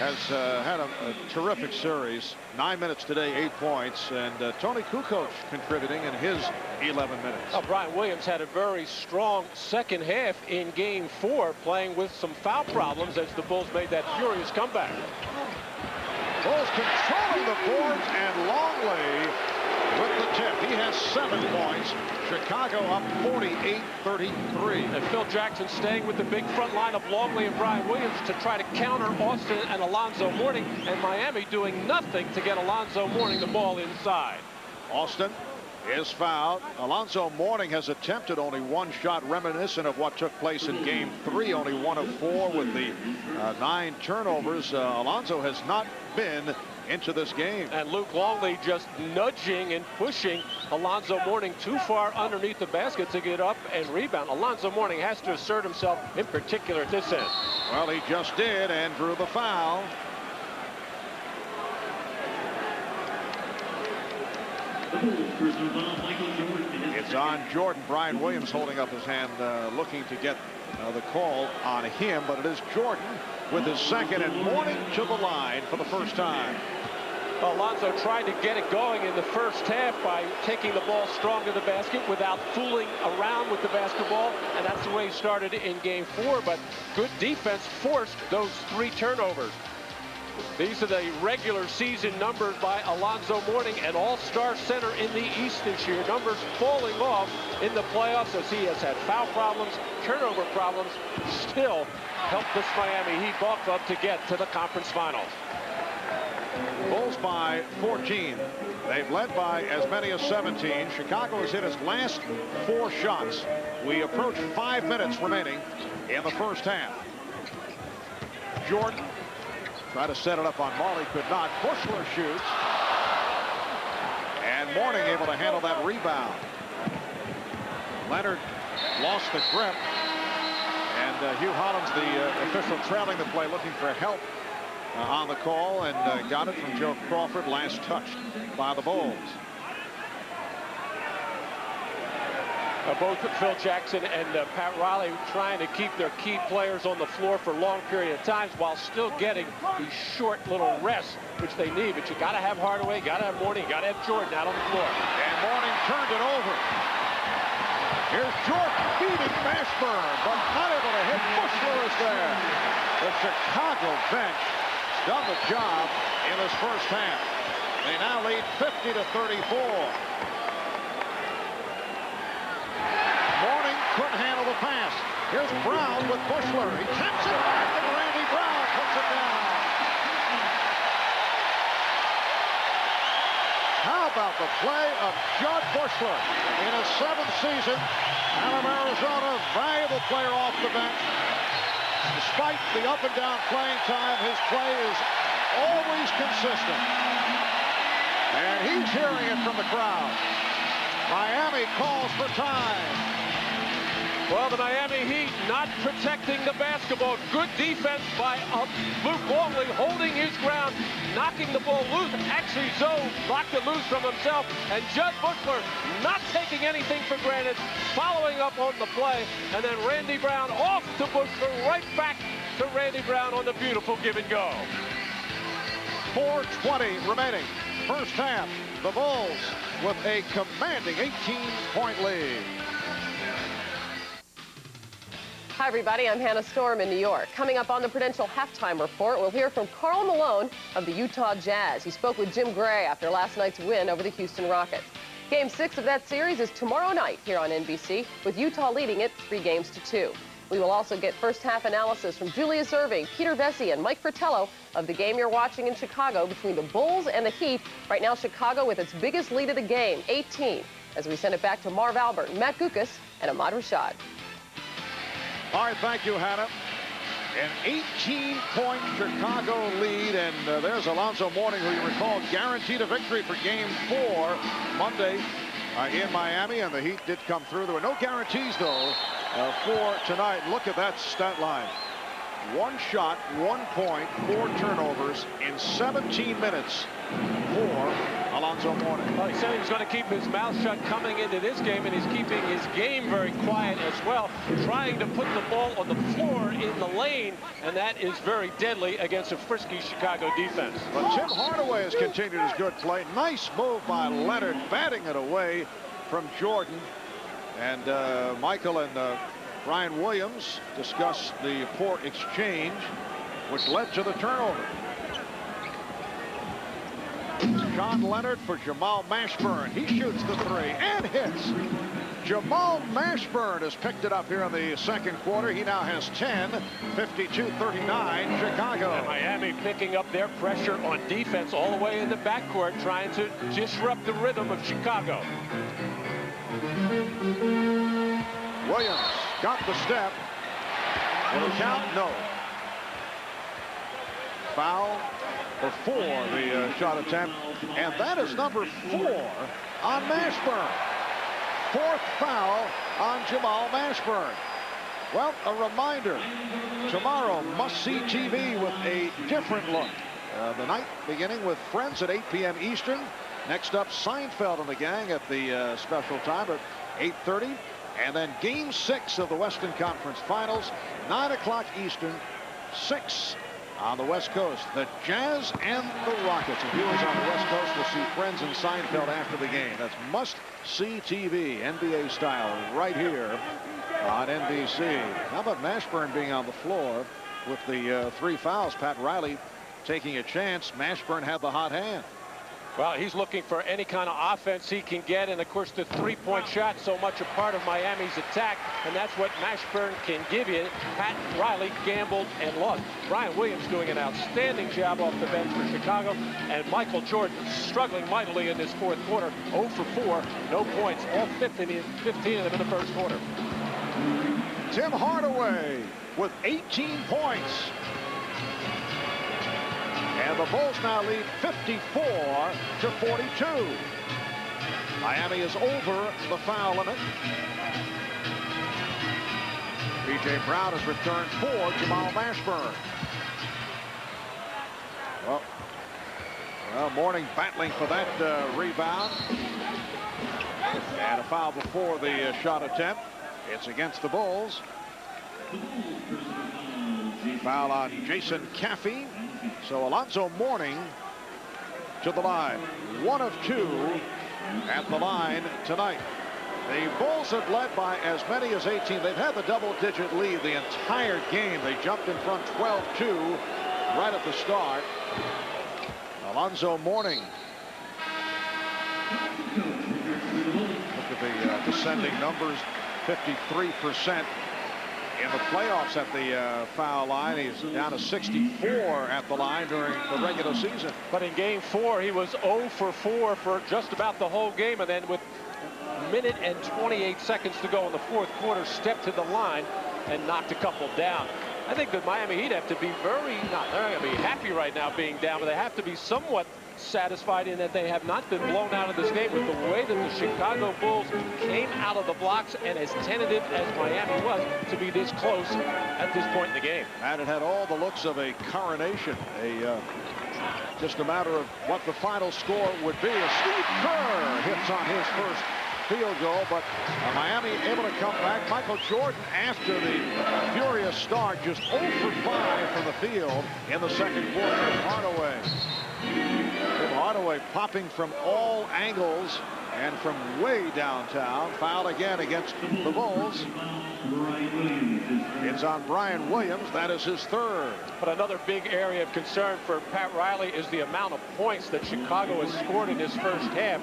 has had a terrific series. 9 minutes today, 8 points, and Tony Kukoc contributing in his 11 minutes. Oh, Brian Williams had a very strong second half in Game 4, playing with some foul problems as the Bulls made that furious comeback. Bulls controlling the boards, and Longley with the tip. He has 7 points. Chicago up 48-33. And Phil Jackson staying with the big front line of Longley and Brian Williams to try to counter Austin and Alonzo Mourning, and Miami doing nothing to get Alonzo Mourning the ball inside. Austin is fouled. Alonzo Mourning has attempted only 1 shot, reminiscent of what took place in Game 3. Only 1 of 4 with the 9 turnovers. Alonzo has not been into this game. And Luke Longley just nudging and pushing Alonzo Mourning too far underneath the basket to get up and rebound. Alonzo Mourning has to assert himself, in particular at this end. Well, he just did and drew the foul. It's on Jordan. Brian Williams holding up his hand, looking to get the call on him, but it is Jordan with his second, and Mourning to the line for the first time. Alonzo tried to get it going in the first half by taking the ball strong to the basket without fooling around with the basketball, and that's the way he started in Game 4, but good defense forced those 3 turnovers. These are the regular season numbers by Alonzo Mourning, an all-star center in the East this year. Numbers falling off in the playoffs as he has had foul problems, turnover problems, still helped this Miami Heat ball club to get to the conference finals. Bulls by 14. They've led by as many as 17. Chicago has hit his last 4 shots. We approach 5 minutes remaining in the first half. Jordan tried to set it up on Marley, could not. Bushler shoots. And Mourning able to handle that rebound. Leonard lost the grip. And Hugh Hollins, the official trailing the play, looking for help on the call, and got it from Joe Crawford, last touched by the Bulls. Both Phil Jackson and Pat Riley trying to keep their key players on the floor for a long period of times while still getting these short little rests, which they need. But you got to have Hardaway, got to have Mourning, got to have Jordan out on the floor. And Mourning turned it over. Here's Jordan beating Mashburn, but not able to hit. Bushler is there. The Chicago bench has done the job in this first half. They now lead 50-34. Couldn't handle the pass. Here's Brown with Bushler. He taps it back, and Randy Brown puts it down. How about the play of Judd Bushler in his 7th season out of Arizona? Valuable player off the bench. Despite the up and down playing time, his play is always consistent. And he's hearing it from the crowd. Miami calls for time. Well, the Miami Heat not protecting the basketball. Good defense by Luke Longley, holding his ground, knocking the ball loose. Actually, Zoe knocked it loose from himself. And Judd Bushler not taking anything for granted, following up on the play. And then Randy Brown off to Bushler, right back to Randy Brown on the beautiful give and go. 4:20 remaining. First half, the Bulls with a commanding 18-point lead. Hi, everybody. I'm Hannah Storm in New York. Coming up on the Prudential Halftime Report, we'll hear from Karl Malone of the Utah Jazz. He spoke with Jim Gray after last night's win over the Houston Rockets. Game 6 of that series is tomorrow night here on NBC, with Utah leading it 3-2. We will also get first-half analysis from Julius Erving, Peter Vesey, and Mike Fratello of the game you're watching in Chicago between the Bulls and the Heat. Right now, Chicago with its biggest lead of the game, 18, as we send it back to Marv Albert, Matt Gukas, and Ahmad Rashad. All right, thank you, Hannah. An 18-point Chicago lead, and there's Alonzo Mourning, who you recall guaranteed a victory for Game 4 Monday in Miami, and the Heat did come through. There were no guarantees, though, for tonight. Look at that stat line. 1 shot, 1 point, 4 turnovers in 17 minutes for Alonzo Mourning. Well, he said he was going to keep his mouth shut coming into this game, and he's keeping his game very quiet as well, trying to put the ball on the floor in the lane, and that is very deadly against a frisky Chicago defense. But Tim Hardaway has continued his good play. Nice move by Leonard, batting it away from Jordan. And Michael and Brian Williams discussed the poor exchange, which led to the turnover. John Leonard for Jamal Mashburn. He shoots the 3 and hits. Jamal Mashburn has picked it up here in the second quarter. He now has 10, 52-39 Chicago. And Miami picking up their pressure on defense all the way in the backcourt, trying to disrupt the rhythm of Chicago. Williams got the step. Will it count? No. Foul before the shot attempt, and that is number 4 on Mashburn. 4th foul on Jamal Mashburn. Well, a reminder, tomorrow must-see TV with a different look. The night beginning with Friends at 8 p.m. Eastern. Next up, Seinfeld and the gang at the special time at 8:30. And then Game 6 of the Western Conference Finals, 9 o'clock Eastern, 6 on the West Coast. The Jazz and the Rockets. And viewers on the West Coast will see Friends and Seinfeld after the game. That's must-see TV, NBA style, right here on NBC. How about Mashburn being on the floor with the 3 fouls? Pat Riley taking a chance. Mashburn had the hot hand. Well, he's looking for any kind of offense he can get, and of course the three-point shot so much a part of Miami's attack, and that's what Mashburn can give you. Pat Riley gambled and lost. Brian Williams doing an outstanding job off the bench for Chicago, and Michael Jordan struggling mightily in this fourth quarter. 0 for 4, no points, all 15 of them in the first quarter. Tim Hardaway with 18 points. And the Bulls now lead 54-42. Miami is over the foul limit. P.J. Brown has returned for Jamal Mashburn. Well, Mourning battling for that rebound. And a foul before the shot attempt. It's against the Bulls. Foul on Jason Caffey. So Alonzo Mourning to the line. 1 of 2 at the line tonight. The Bulls have led by as many as 18. They've had the double-digit lead the entire game. They jumped in front 12-2 right at the start. Alonzo Mourning. Look at the descending numbers. 53% in the playoffs at the foul line. He's down to 64 at the line during the regular season. But in game 4, he was 0 for 4 for just about the whole game. And then with a minute and 28 seconds to go in the fourth quarter, stepped to the line and knocked a couple down. I think the Miami Heat have to be they're not going to be happy right now being down, but they have to be somewhat satisfied in that they have not been blown out of this game with the way that the Chicago Bulls came out of the blocks, and as tentative as Miami was to be this close at this point in the game. And it had all the looks of a coronation. Just a matter of what the final score would be. As Steve Kerr hits on his first field goal, but Miami able to come back. Michael Jordan, after the furious start, just 0 for 5 from the field in the second quarter. Hardaway. Hardaway popping from all angles and from way downtown. Foul again against the Bulls. It's on Brian Williams. That is his third. But another big area of concern for Pat Riley is the amount of points that Chicago has scored in his first half.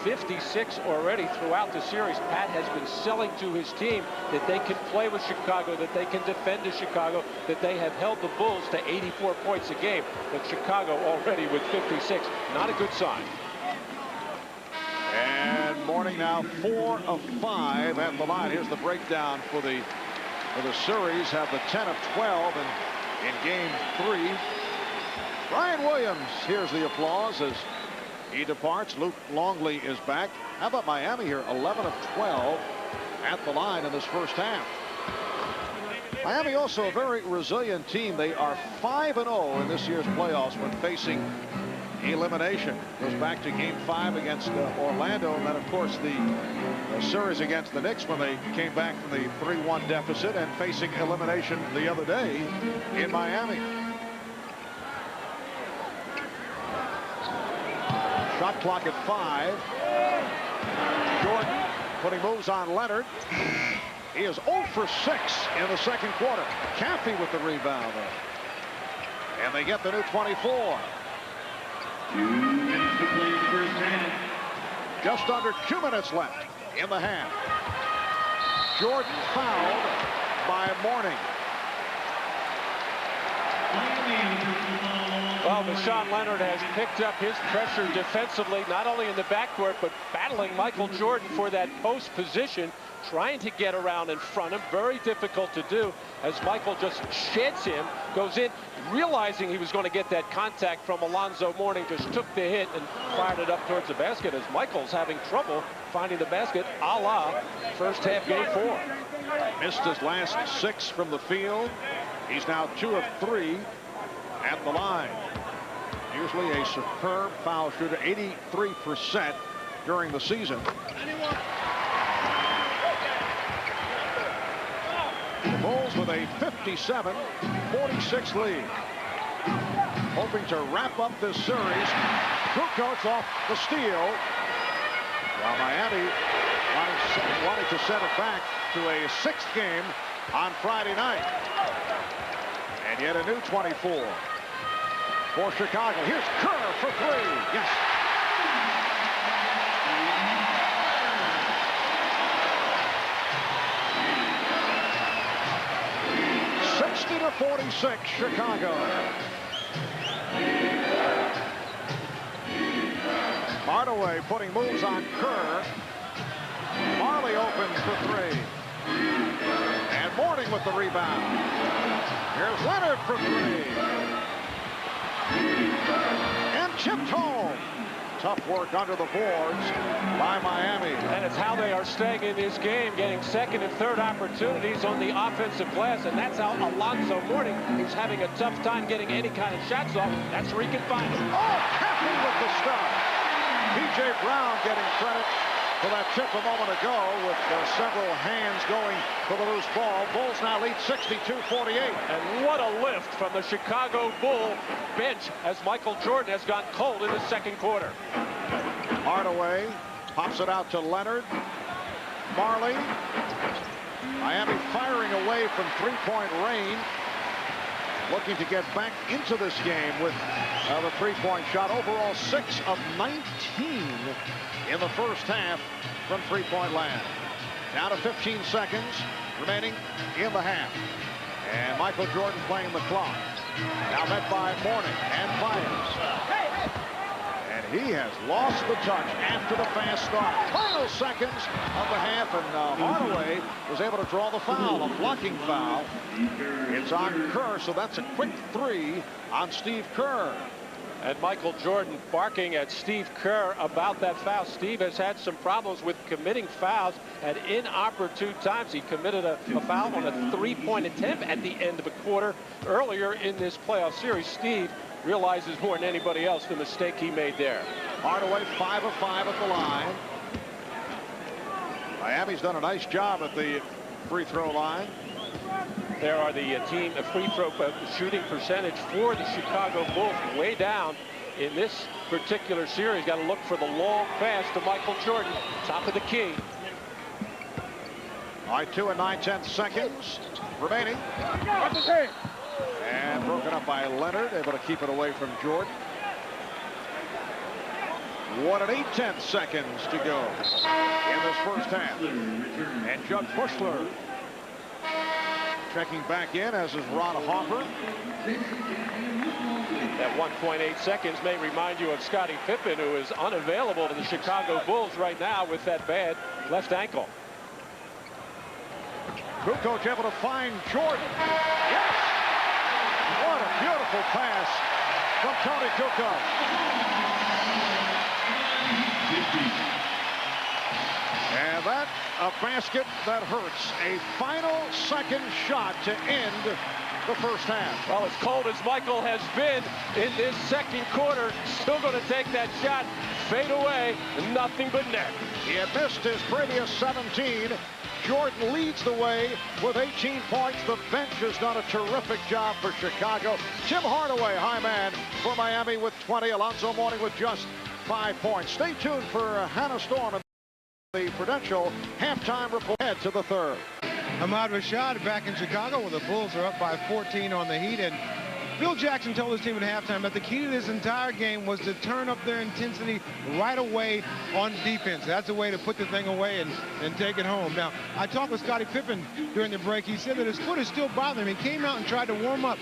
56 already throughout the series. Pat has been selling to his team that they can play with Chicago, that they can defend to Chicago, that they have held the Bulls to 84 points a game. But Chicago already with 56, not a good sign. And Mourning now 4 of 5 at the line. Here's the breakdown for the series. Have the 10 of 12 in game 3. Brian Williams, here's the applause as he departs. Luke Longley is back. How about Miami here? 11 of 12 at the line in this first half. Miami also a very resilient team. They are 5-0 in this year's playoffs when facing elimination. Goes back to game 5 against Orlando, and then of course the series against the Knicks when they came back from the 3-1 deficit and facing elimination the other day in Miami. Shot clock at 5. Jordan putting moves on Leonard. He is 0 for 6 in the second quarter. Caffey with the rebound though. And they get the new 24. 2 minutes to play in the first half. Just under 2 minutes left in the half. Jordan fouled by Mourning. Well, Deshaun Leonard has picked up his pressure defensively, not only in the backcourt, but battling Michael Jordan for that post position, trying to get around in front of him. Very difficult to do as Michael just sheds him, goes in, realizing he was going to get that contact from Alonzo Mourning, just took the hit and fired it up towards the basket as Michael's having trouble finding the basket, a la first half game 4. Missed his last 6 from the field. He's now 2 of 3 at the line. Usually a superb foul shooter, 83% during the season. The Bulls with a 57-46 lead. Hoping to wrap up this series. Kukoc off the steal. While Miami wanted to send it back to a 6th game on Friday night. And yet a new 24 for Chicago. Here's Kerr for 3. Yes. to 46, Chicago. Hardaway putting moves on Kerr. Marley open for 3. And Mourning with the rebound. Here's Leonard for 3. And chipped home. Tough work under the boards by Miami. And it's how they are staying in this game, getting second and third opportunities on the offensive glass, and that's how Alonzo Mourning is having a tough time getting any kind of shots off. That's where he can find them. Oh, Caffey with the stop. P.J. Brown getting credit for that tip a moment ago with several hands going for the loose ball. Bulls now lead 62-48. And what a lift from the Chicago Bull bench as Michael Jordan has gone cold in the second quarter. Hardaway pops it out to Leonard. Marley. Miami firing away from three-point range. Looking to get back into this game with the three-point shot. Overall 6 of 19 in the first half from three-point land. Down to 15 seconds remaining in the half. And Michael Jordan playing the clock. Now met by Mourning and Myers. And he has lost the touch after the fast start. Final seconds of the half, and Hardaway was able to draw the foul, a blocking foul. It's on Kerr, so that's a quick three on Steve Kerr. And Michael Jordan barking at Steve Kerr about that foul. Steve has had some problems with committing fouls at inopportune times. He committed a foul on a three-point attempt at the end of a quarter earlier in this playoff series. Steve realizes more than anybody else the mistake he made there. Hardaway 5 of 5 at the line. Miami's done a nice job at the free throw line. There are the team free throw shooting percentage for the Chicago Bulls way down in this particular series. Got to look for the long pass to Michael Jordan, top of the key. All right, 2 and 9/10 seconds remaining. And broken up by Leonard, able to keep it away from Jordan. 1 and 8/10 seconds to go in this first half. And Jud Pushler checking back in, as is Ron Harper. That 1.8 seconds may remind you of Scottie Pippen, who is unavailable to the Chicago Bulls right now with that bad left ankle. Kukoc able to find Jordan. Yes! What a beautiful pass from Tony Kukoc. And that a basket that hurts. A final second shot to end the first half. Well, as cold as Michael has been in this second quarter, still going to take that shot, fade away, nothing but net. He had missed his previous 17. Jordan leads the way with 18 points. The bench has done a terrific job for Chicago. Tim Hardaway, high man for Miami with 20. Alonzo Mourning with just 5 points. Stay tuned for Hannah Storm and the Prudential halftime report. Head to the third. Ahmad Rashad back in Chicago where the Bulls are up by 14 on the Heat. And Phil Jackson told his team at halftime that the key to this entire game was to turn up their intensity right away on defense. That's a way to put the thing away and take it home. Now, I talked with Scottie Pippen during the break. He said that his foot is still bothering him. He came out and tried to warm up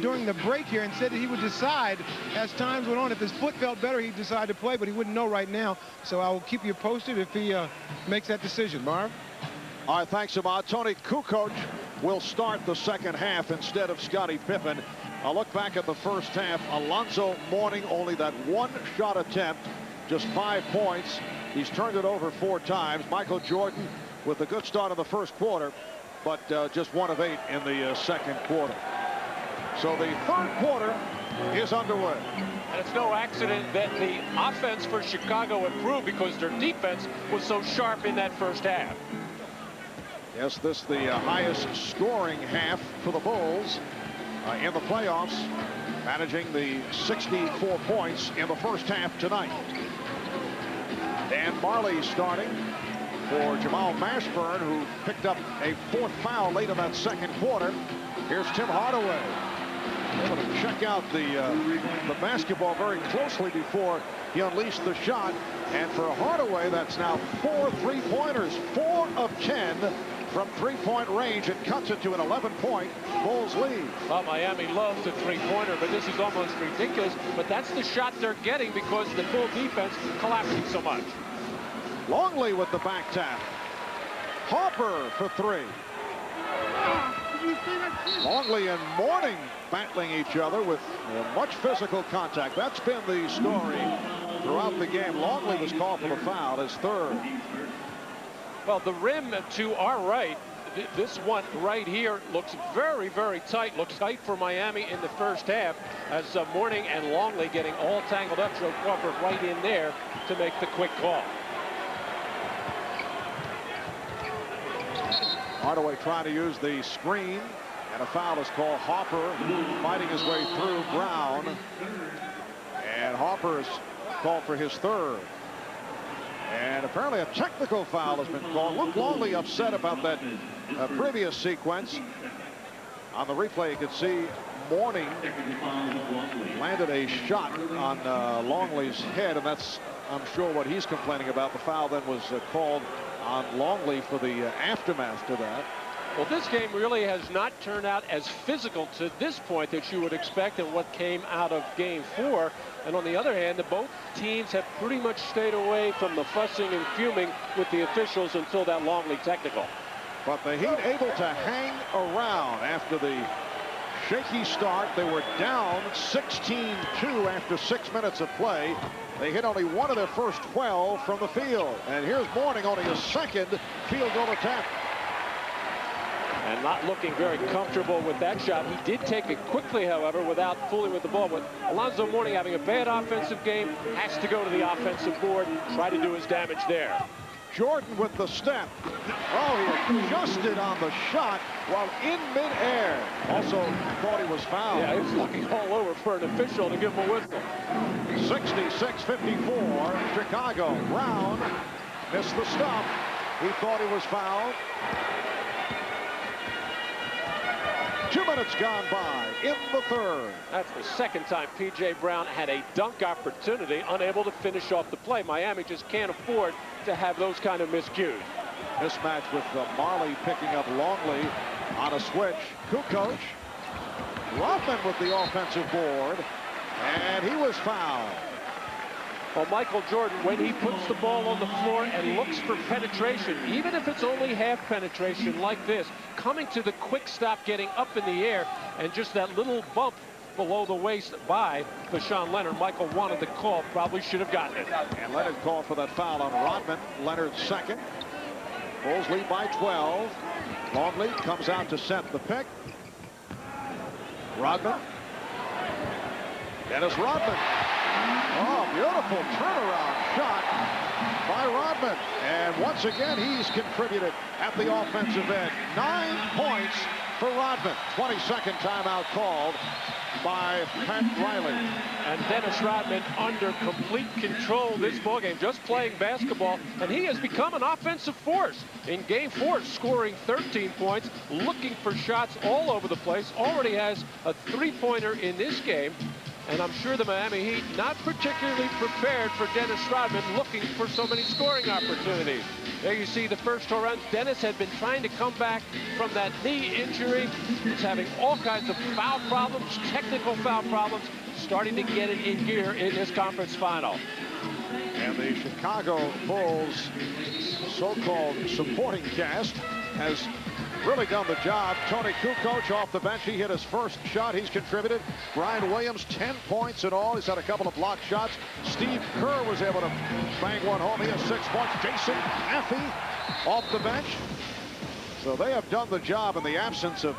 during the break here and said that he would decide as times went on. If his foot felt better, he'd decide to play, but he wouldn't know right now. So I will keep you posted if he makes that decision. Marv? All right, thanks, Ahmad. Tony Kukoc will start the second half instead of Scottie Pippen. A look back at the first half. Alonzo Mourning, only that one shot attempt, just 5 points. He's turned it over 4 times. Michael Jordan with a good start in the first quarter, but just 1 of 8 in the second quarter. So the third quarter is underway. And it's no accident that the offense for Chicago improved because their defense was so sharp in that first half. Yes, this is the highest scoring half for the Bulls in the playoffs, managing the 64 points in the first half tonight. Dan Marley starting for Jamal Mashburn, who picked up a 4th foul late in that second quarter. Here's Tim Hardaway, able to check out the basketball very closely before he unleashed the shot. And for Hardaway, that's now 4 3-pointers, 4 of 10 from 3-point range. It cuts it to an 11-point Bulls lead. Well, Miami loves a 3-pointer, but this is almost ridiculous. But that's the shot they're getting because the Bull defense collapsing so much. Longley with the back tap. Harper for 3. Longley and Mourning battling each other with much physical contact. That's been the story throughout the game. Longley was called for the foul, his 3rd. Well, the rim to our right, this one right here looks very, very tight. Looks tight for Miami in the first half as Mourning and Longley getting all tangled up. Joe Crawford right in there to make the quick call. Hardaway trying to use the screen, and a foul is called. Harper fighting his way through Brown, and Harper is called for his third. And apparently a technical foul has been called. Luke Longley upset about that previous sequence. On the replay, you could see Mourning landed a shot on Longley's head, and that's, I'm sure, what he's complaining about. The foul then was called on Longley for the aftermath to that. Well, this game really has not turned out as physical to this point that you would expect in what came out of Game 4. And on the other hand, both teams have pretty much stayed away from the fussing and fuming with the officials until that Longley technical. But the Heat able to hang around after the shaky start. They were down 16-2 after 6 minutes of play. They hit only one of their first 12 from the field. And here's Mourning, only his second field goal attempt. And not looking very comfortable with that shot. He did take it quickly, however, without fooling with the ball. But Alonzo Mourning, having a bad offensive game, has to go to the offensive board and try to do his damage there. Jordan with the step. Oh, he adjusted on the shot while in midair. Also thought he was fouled. Yeah, he was looking all over for an official to give him a whistle. 66-54, Chicago. Brown missed the stop. He thought he was fouled. 2 minutes gone by in the third. That's the second time P.J. Brown had a dunk opportunity, unable to finish off the play. Miami just can't afford to have those kind of miscues. Mismatch with Marley picking up Longley on a switch. Kukoc. Rodman with the offensive board, and he was fouled. Well, Michael Jordan, when he puts the ball on the floor and looks for penetration, even if it's only half penetration like this, coming to the quick stop, getting up in the air, and just that little bump below the waist by Deshaun Leonard, Michael wanted the call, probably should have gotten it. And Leonard called for that foul on Rodman. Leonard's second. Bulls lead by 12. Longley comes out to set the pick. Rodman. Dennis Rodman. Oh, beautiful turnaround shot by Rodman. And once again, he's contributed at the offensive end. 9 points for Rodman. 22nd timeout called by Pat Riley. And Dennis Rodman under complete control this ballgame, just playing basketball, and he has become an offensive force. In Game 4, scoring 13 points, looking for shots all over the place, already has a three-pointer in this game. And I'm sure the Miami Heat not particularly prepared for Dennis Rodman, looking for so many scoring opportunities. There you see the first 2 runs. Dennis had been trying to come back from that knee injury. He's having all kinds of foul problems, technical foul problems, starting to get it in gear in this conference final. And the Chicago Bulls so-called supporting cast has really done the job. Tony Kukoc off the bench. He hit his first shot. He's contributed. Brian Williams, 10 points in all. He's had a couple of blocked shots. Steve Kerr was able to bang one home. He has 6 points. Jason Affey off the bench. So they have done the job in the absence of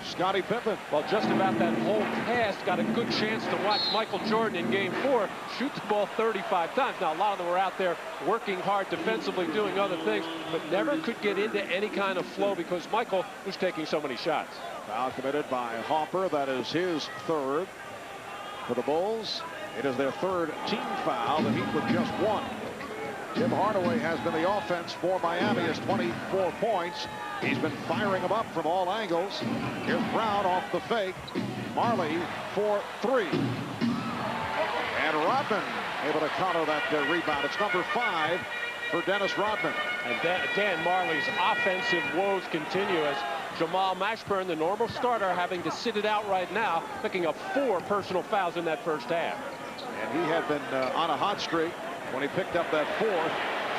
Scottie Pippen. Well, just about that whole cast got a good chance to watch Michael Jordan in Game 4 shoot the ball 35 times. Now, a lot of them were out there working hard defensively, doing other things, but never could get into any kind of flow because Michael was taking so many shots. Foul committed by Harper. That is his third for the Bulls. It is their third team foul. The Heat with just 1. Tim Hardaway has been the offense for Miami. Has 24 points. He's been firing them up from all angles. Here's Brown off the fake. Marley for 3. And Rodman able to counter that rebound. It's number 5 for Dennis Rodman. And Dan Marley's offensive woes continue as Jamal Mashburn, the normal starter, having to sit it out right now, picking up 4 personal fouls in that first half. And he had been on a hot streak when he picked up that 4th.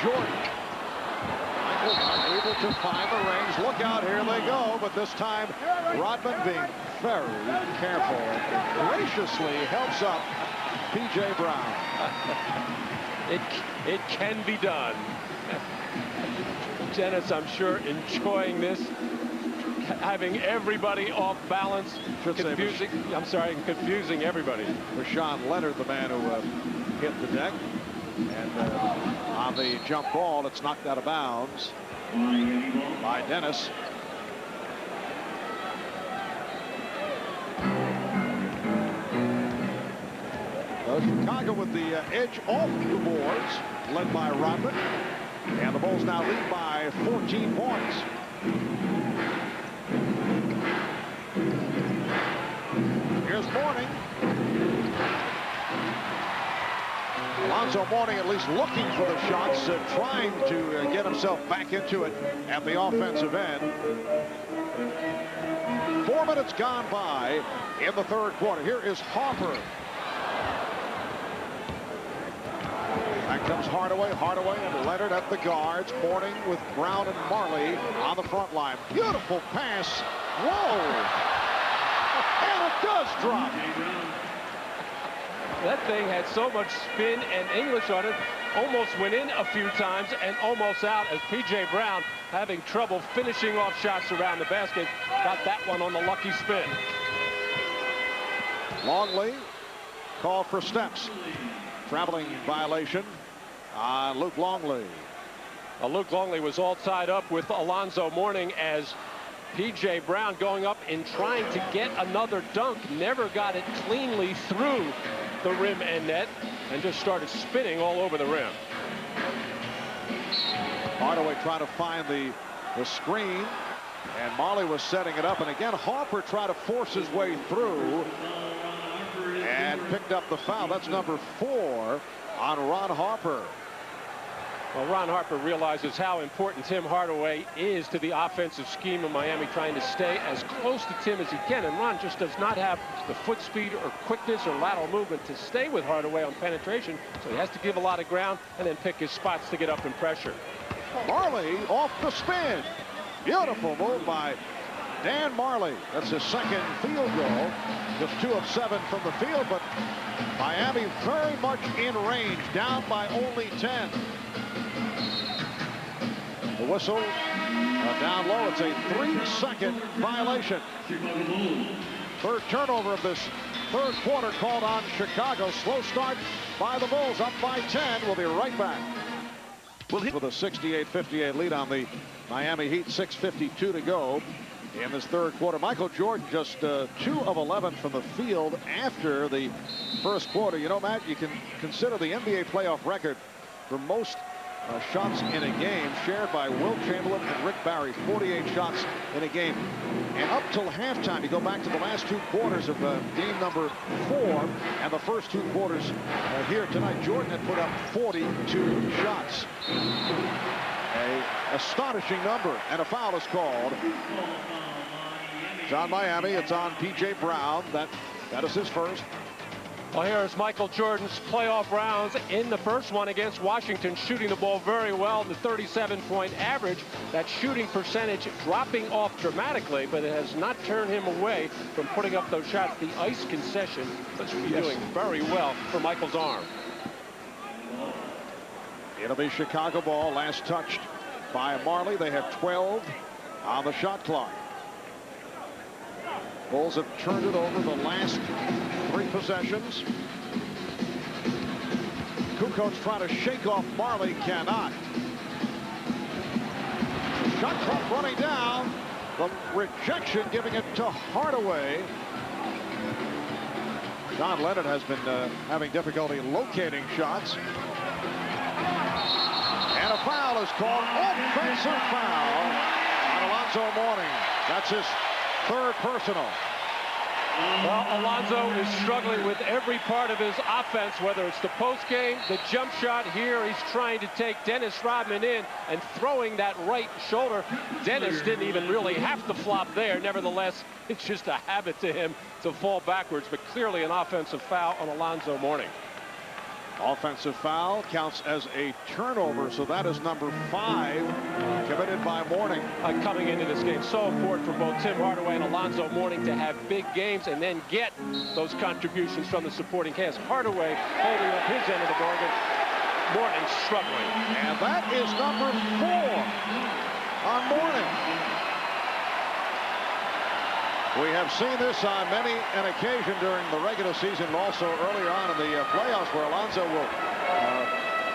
Jordan. Able to find the range. Look out, here they go. But this time, Rodman being very careful and graciously helps up P.J. Brown. It can be done. Dennis, I'm sure, enjoying this. Having everybody off balance. Confusing everybody. Deshaun Leonard, the man who hit the deck. And on the jump ball, it's knocked out of bounds by Dennis. So Chicago with the edge off the boards, led by Rodman. And the Bulls now lead by 14 points. Here's Mourning. Alonzo Mourning at least looking for the shots, trying to get himself back into it at the offensive end. 4 minutes gone by in the third quarter. Here is Harper. Back comes Hardaway. Hardaway and Leonard at the guards. Mourning with Brown and Marley on the front line. Beautiful pass. Whoa! And it does drop. That thing had so much spin and English on it. Almost went in a few times and almost out as P.J. Brown, having trouble finishing off shots around the basket, got that one on the lucky spin. Longley called for steps. Traveling violation on Luke Longley. Luke Longley was all tied up with Alonzo Mourning as P.J. Brown going up and trying to get another dunk. Never got it cleanly through the rim and net and just started spinning all over the rim. Hardaway trying to find the screen, and Marley was setting it up, and again Harper tried to force his way through and picked up the foul. That's number 4 on Ron Harper. Well, Ron Harper realizes how important Tim Hardaway is to the offensive scheme of Miami, trying to stay as close to Tim as he can. And Ron just does not have the foot speed or quickness or lateral movement to stay with Hardaway on penetration. So he has to give a lot of ground and then pick his spots to get up in pressure. Marley off the spin. Beautiful move by Dan Marley. That's his second field goal. Just 2 of 7 from the field, but Miami very much in range, down by only 10. The whistle down low. It's a 3-second violation. Third turnover of this third quarter called on Chicago. Slow start by the Bulls, up by 10. We'll be right back. With a 68-58 lead on the Miami Heat. 6:52 to go in this third quarter. Michael Jordan just 2 of 11 from the field after the first quarter. You know, Matt, you can consider the NBA playoff record for most shots in a game shared by Wilt Chamberlain and Rick Barry. 48 shots in a game. And up till halftime, you go back to the last 2 quarters of game number 4 and the first 2 quarters here tonight, Jordan had put up 42 shots. A astonishing number, and a foul is called. It's on Miami. It's on P.J. Brown. That is his first. Well, here's Michael Jordan's playoff rounds in the first one against Washington, shooting the ball very well, the 37-point average. That shooting percentage dropping off dramatically, but it has not turned him away from putting up those shots. The ice concession looks to be doing very well for Michael's arm. It'll be Chicago ball, last touched by Marley. They have 12 on the shot clock. Bulls have turned it over the last 3 possessions. Kukoc trying to shake off Marley, cannot. Shot clock running down. The rejection giving it to Hardaway. John Leonard has been having difficulty locating shots. And a foul is called. Offensive foul on Alonzo Mourning. That's his 3rd personal. Well, Alonzo is struggling with every part of his offense, whether it's the post game, the jump shot. Here he's trying to take Dennis Rodman in and throwing that right shoulder. Dennis didn't even really have to flop there. Nevertheless, it's just a habit to him to fall backwards, but clearly an offensive foul on Alonzo Mourning. Offensive foul counts as a turnover, so that is number 5 committed by Mourning. Coming into this game, so important for both Tim Hardaway and Alonzo Mourning to have big games and then get those contributions from the supporting cast. Hardaway holding up his end of the bargain. Mourning struggling. And that is number 4 on Mourning. We have seen this on many an occasion during the regular season and also earlier on in the playoffs, where Alonzo will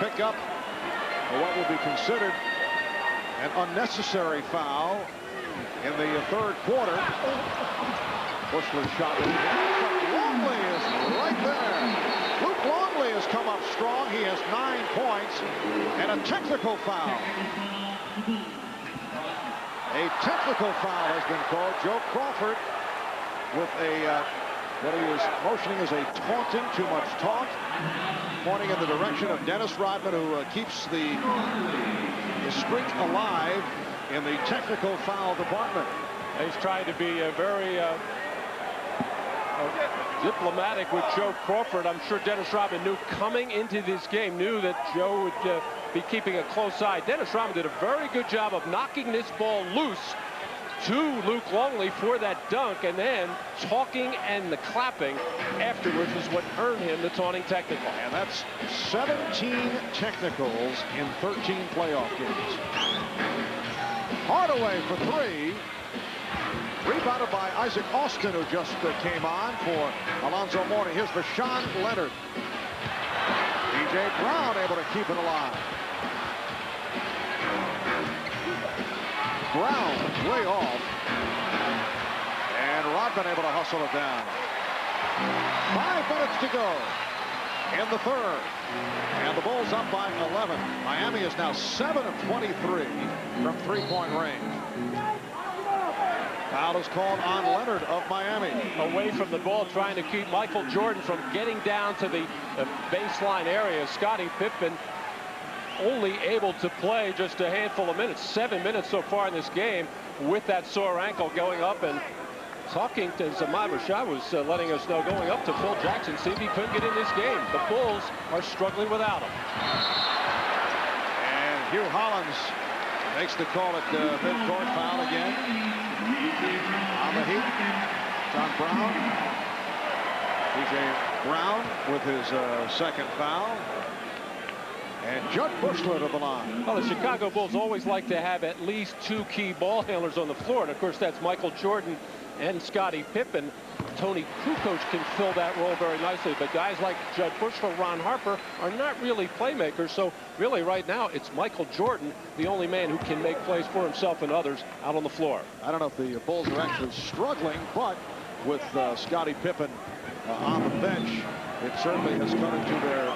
pick up what will be considered an unnecessary foul in the third quarter. Bushler's shot. Longley is right there. Luke Longley has come up strong. He has 9 points and a technical foul. A technical foul has been called. Joe Crawford with a what he was motioning as a taunting, too much taunt, pointing in the direction of Dennis Rodman, who keeps the streak alive in the technical foul department. He's trying to be very diplomatic with Joe Crawford. I'm sure Dennis Rodman knew coming into this game, knew that Joe would be keeping a close eye. Dennis Rodman did a very good job of knocking this ball loose to Luke Longley for that dunk, and then talking and the clapping afterwards is what earned him the taunting technical. And that's 17 technicals in 13 playoff games. Hardaway for 3. Rebounded by Isaac Austin, who just came on for Alonzo Mourning. Here's Rashawn Leonard. DJ Brown able to keep it alive. Brown way off. And Rodman able to hustle it down. 5 minutes to go in the third. And the Bulls up by 11. Miami is now 7 of 23 from three-point range. Foul is called on Leonard of Miami. Away from the ball, trying to keep Michael Jordan from getting down to the baseline area. Scottie Pippen only able to play just a handful of minutes. 7 minutes so far in this game with that sore ankle, going up and talking to Ahmad Rashad was letting us know, going up to Phil Jackson, see if he couldn't get in this game. The Bulls are struggling without him. And Hugh Hollins makes the call at midcourt. Foul again on the Heat. John Brown. DJ Brown with his second foul. And Judd Bushler to the line. Well, the Chicago Bulls always like to have at least 2 key ball handlers on the floor. And, of course, that's Michael Jordan and Scottie Pippen. Tony Kukoc can fill that role very nicely. But guys like Judd Bushler, Ron Harper are not really playmakers. So, really, right now, it's Michael Jordan, the only man who can make plays for himself and others out on the floor. I don't know if the Bulls are actually struggling, but with Scottie Pippen on the bench, it certainly has come into their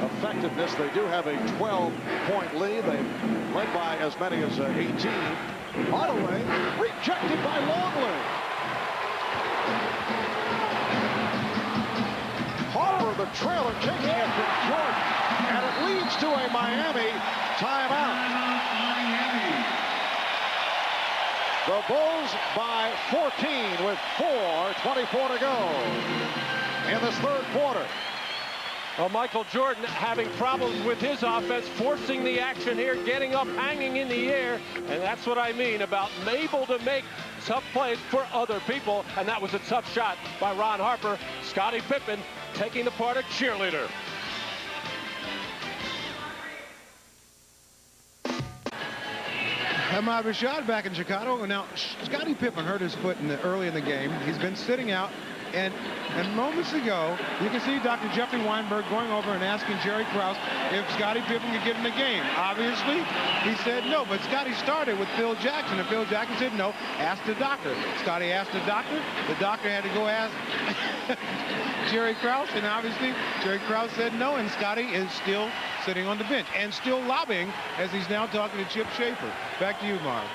effectiveness. They do have a 12-point lead. They've led by as many as 18. Hardaway rejected by Longley. Harper, the trailer, taking it from Jordan. And it leads to a Miami timeout. The Bulls by 14 with 4:24 to go in this third quarter. Well, Michael Jordan having problems with his offense, forcing the action here, getting up, hanging in the air. And that's what I mean about able to make tough plays for other people. And that was a tough shot by Ron Harper. Scottie Pippen taking the part of cheerleader. Ahmad Rashad back in Chicago. Now, Scottie Pippen hurt his foot early in the game. He's been sitting out. And moments ago, you can see Dr. Jeffrey Weinberg going over and asking Jerry Krause if Scottie Pippen could get in the game. Obviously, he said no, but Scottie started with Phil Jackson, and Phil Jackson said no, ask the doctor. Scottie asked the doctor had to go ask Jerry Krause, and obviously Jerry Krause said no, and Scottie is still sitting on the bench and still lobbying as he's now talking to Chip Schaefer. Back to you, Marv.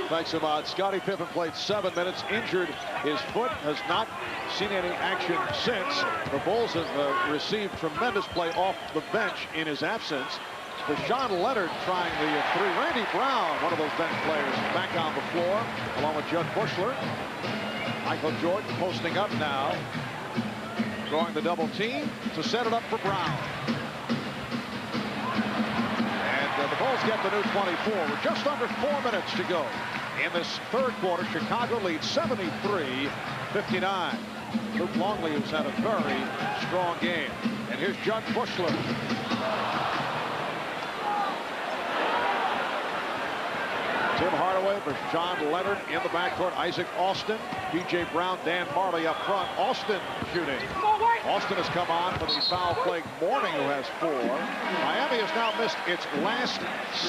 Thanks, Ahmad. Scottie Pippen played 7 minutes, injured his foot, has not seen any action since. The Bulls have received tremendous play off the bench in his absence. Rashawn Leonard trying the 3. Randy Brown, one of those bench players, back on the floor, along with Judd Bushler. Michael Jordan posting up now, drawing the double team to set it up for Brown. And the Bulls get the new 24 with just under 4 minutes to go. In this third quarter, Chicago leads 73-59. Luke Longley, who's had a very strong game. And here's Judd Bushler. Tim Hardaway midfield. Rashawn Leonard in the backcourt. Isaac Austin, P.J. Brown, Dan Marley up front. Austin shooting. Austin has come on for the foul-plagued Morning, who has 4. Miami has now missed its last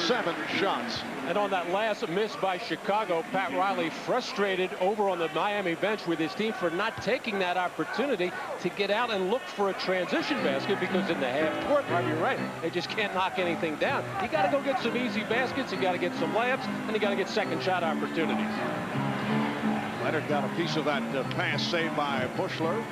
7 shots. And on that last miss by Chicago, Pat Riley frustrated over on the Miami bench with his team for not taking that opportunity to get out and look for a transition basket, because in the half court, you're right, they just can't knock anything down. You got to go get some easy baskets, you got to get some layups, and you got to get second shot opportunities. Leonard got a piece of that pass saved by Bushler.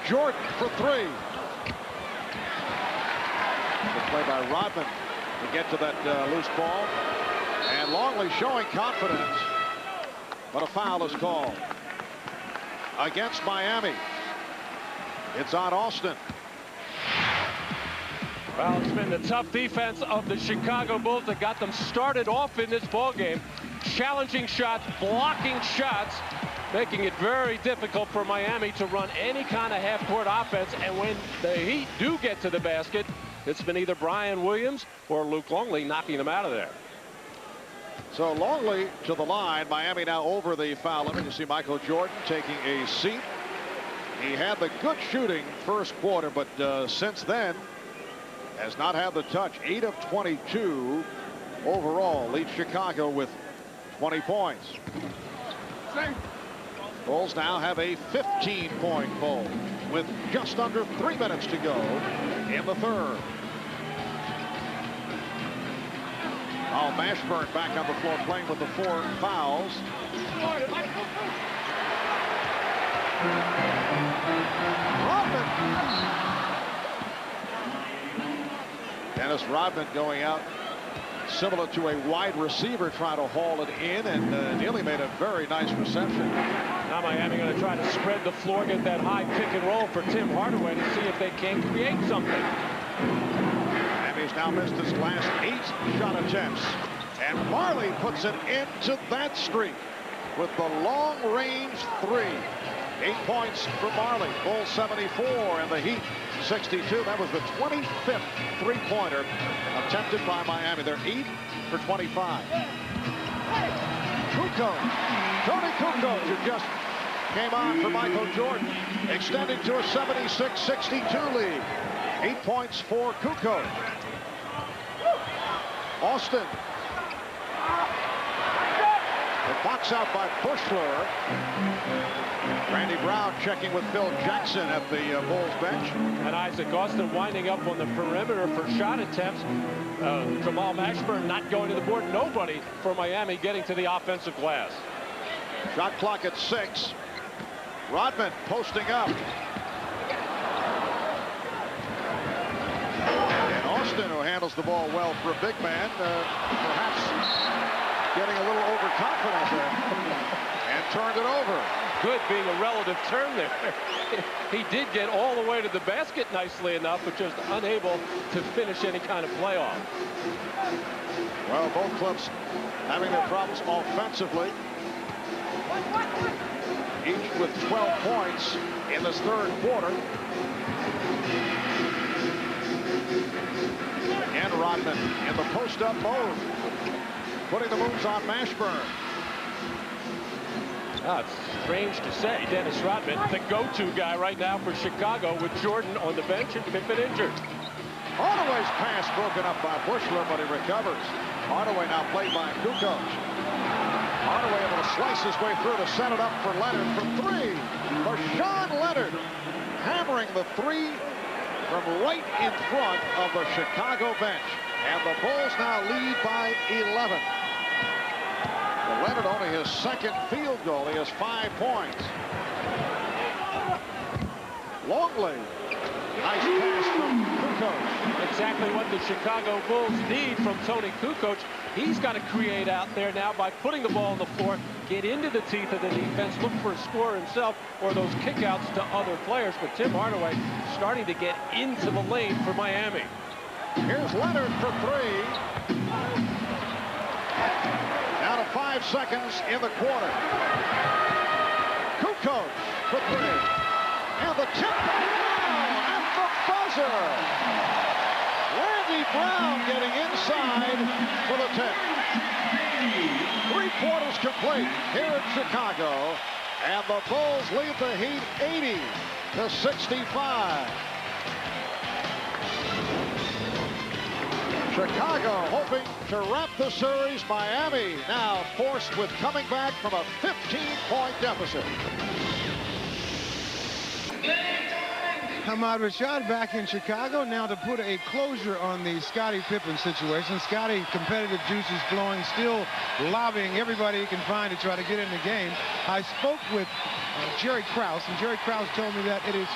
Jordan for 3. Good play by Rodman to get to that loose ball. And Longley showing confidence. But a foul is called against Miami. It's on Austin. Well, it's been the tough defense of the Chicago Bulls that got them started off in this ball game. Challenging shots, blocking shots, making it very difficult for Miami to run any kind of half-court offense. And when the Heat do get to the basket, it's been either Brian Williams or Luke Longley knocking them out of there. So Longley to the line. Miami now over the foul limit. You see Michael Jordan taking a seat. He had the good shooting first quarter, but since then has not had the touch. 8 of 22 overall. Leads Chicago with 20 points. Bulls now have a 15-point Bulls with just under 3 minutes to go in the third. Al Mashburn back on the floor playing with the 4 fouls. Rodman. Dennis Rodman going out similar to a wide receiver trying to haul it in, and nearly made a very nice reception. Now Miami going to try to spread the floor, get that high pick and roll for Tim Hardaway to see if they can create something. Miami's now missed its last 8 shot attempts, and Marley puts an end to that streak with the long-range 3. 8 points for Marley. Bulls 74 and the Heat 62. That was the 25th three-pointer attempted by Miami. They're 8 for 25. Kukoc, Tony Kukoc, who just came on for Michael Jordan, extending to a 76-62 lead. 8 points for Kukoc. Austin. The box out by Bushler. Randy Brown checking with Phil Jackson at the Bulls bench. And Isaac Austin winding up on the perimeter for shot attempts. Jamal Mashburn not going to the board. Nobody for Miami getting to the offensive glass. Shot clock at 6. Rodman posting up. And Austin, who handles the ball well for a big man, perhaps getting a little overconfident there, and turned it over. Good being a relative term there. He did get all the way to the basket nicely enough, but just unable to finish any kind of playoff. Well, both clubs having their problems offensively. Each with 12 points in this third quarter. Again, Rodman in the post-up mode, putting the moves on Mashburn. Oh, it's strange to say, Dennis Rodman, the go-to guy right now for Chicago, with Jordan on the bench and Pippen injured. Hardaway's pass broken up by Bushler, but he recovers. Hardaway now played by Kukoc. Hardaway able to slice his way through to set it up for Leonard from 3. Rashawn Leonard hammering the 3 from right in front of the Chicago bench. And the Bulls now lead by 11. Leonard only his second field goal. He has 5 points. Longley. Nice pass from Kukoc. Exactly what the Chicago Bulls need from Tony Kukoc. He's got to create out there now by putting the ball on the floor, get into the teeth of the defense, look for a score himself or those kickouts to other players. But Tim Hardaway starting to get into the lane for Miami. Here's Leonard for 3. Down to 5 seconds in the quarter. Kukoc for 3. And the tip at the buzzer. Randy Brown getting inside for the 10. 3 quarters complete here in Chicago, and the Bulls lead the Heat 80-65. Chicago hoping to wrap the series. Miami now forced with coming back from a 15-point deficit. Ahmad Rashad back in Chicago now to put a closure on the Scottie Pippen situation. Scottie, competitive juices flowing, still lobbying everybody he can find to try to get in the game. I spoke with Jerry Krause, and Jerry Krause told me that it is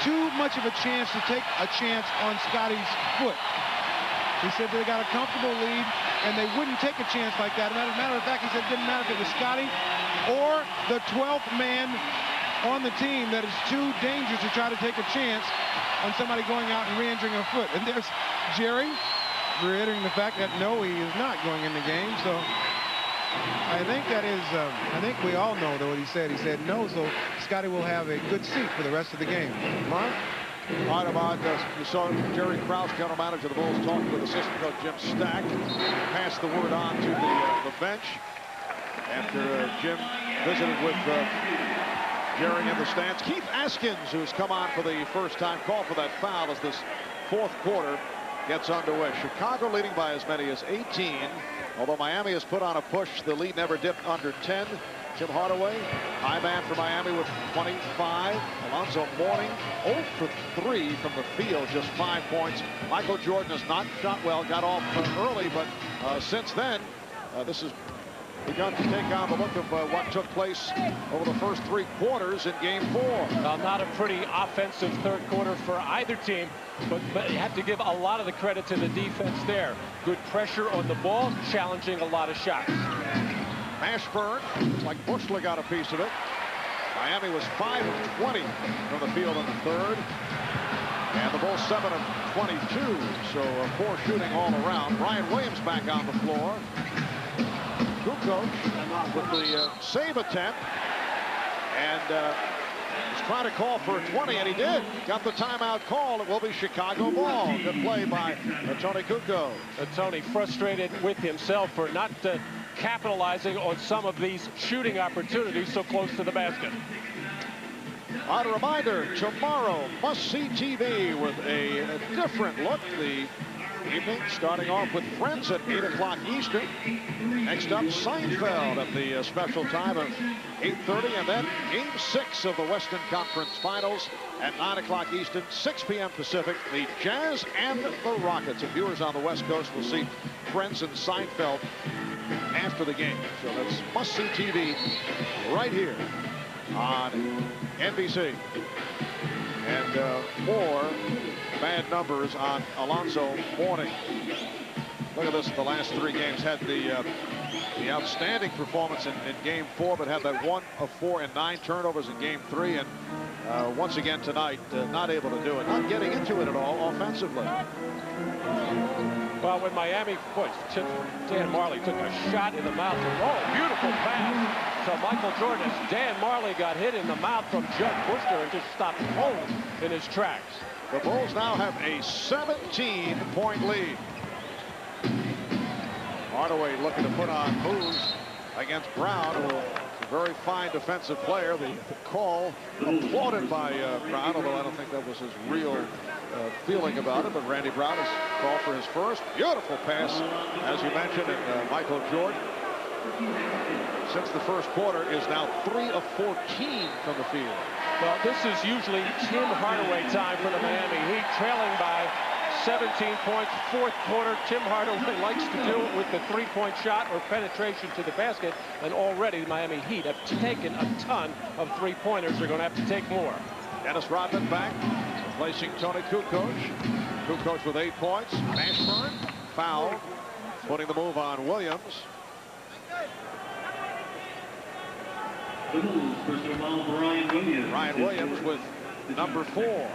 too much of a chance to take a chance on Scottie's foot. He said they got a comfortable lead, and they wouldn't take a chance like that. As a matter of fact, he said it didn't matter if it was Scottie or the 12th man on the team, that is too dangerous to try to take a chance on somebody going out and re-injuring a foot. And there's Jerry reiterating the fact that no, he is not going in the game. So I think that is, I think we all know though what he said. He said no, so Scottie will have a good seat for the rest of the game. Mark? All right, Ahmad, you saw Jerry Krause, general manager of the Bulls, talking with assistant coach Jim Stack. Passed the word on to the bench after Jim visited with Jerry in the stands. Keith Askins, who's come on for the first time, called for that foul as this 4th quarter gets underway. Chicago leading by as many as 18. Although Miami has put on a push, the lead never dipped under 10. Tim Hardaway, high man for Miami with 25. Alonzo Mourning, 0 for 3 from the field, just 5 points. Michael Jordan has not shot well, got off early, but since then, this has begun to take on the look of what took place over the first 3 quarters in Game 4. Well, not a pretty offensive 3rd quarter for either team, but you have to give a lot of the credit to the defense there. Good pressure on the ball, challenging a lot of shots. Mashburn, like Bushler got a piece of it. Miami was 5 of 20 from the field in the 3rd. And the Bulls 7 of 22, so poor shooting all around. Brian Williams back on the floor. Kukoc with the save attempt. And was trying to call for a 20, and he did. Got the timeout call. It will be Chicago ball. Good play by Tony Kukoc. Tony frustrated with himself for not capitalizing on some of these shooting opportunities so close to the basket. On a reminder, tomorrow, must-see TV with a different look. The evening starting off with Friends at 8 o'clock Eastern. Next up, Seinfeld at the special time of 8:30, and then Game 6 of the Western Conference Finals at 9 o'clock Eastern, 6 p.m. Pacific. The Jazz and the Rockets. And viewers on the West Coast will see Friends and Seinfeld after the game. So that's must-see TV right here on NBC. And more bad numbers on Alonzo Mourning. Look at this. The last 3 games had the outstanding performance in Game 4, but had that 1 of 4 and 9 turnovers in Game 3. And once again tonight, not able to do it. Not getting into it at all offensively. Well, when Miami Dan Marley took a shot in the mouth. Oh, beautiful pass to Michael Jordan. Dan Marley got hit in the mouth from Judd Bushler and just stopped cold in his tracks. The Bulls now have a 17-point lead. Hardaway looking to put on moves against Brown, who is a very fine defensive player. The call applauded by Brown, although I don't think that was his real feeling about it. But Randy Brown has called for his first. Beautiful pass, as you mentioned, and Michael Jordan, since the first quarter, is now 3 of 14 from the field. Well, this is usually Tim Hardaway time for the Miami Heat, trailing by 17 points. 4th quarter, Tim Hardaway likes to do it with the 3-point shot or penetration to the basket, and already the Miami Heat have taken a ton of 3-pointers. They're going to have to take more. Dennis Rodman back, replacing Tony Kukoc. Kukoc with 8 points. Mashburn, foul, putting the move on Williams. Brian Williams with number 4.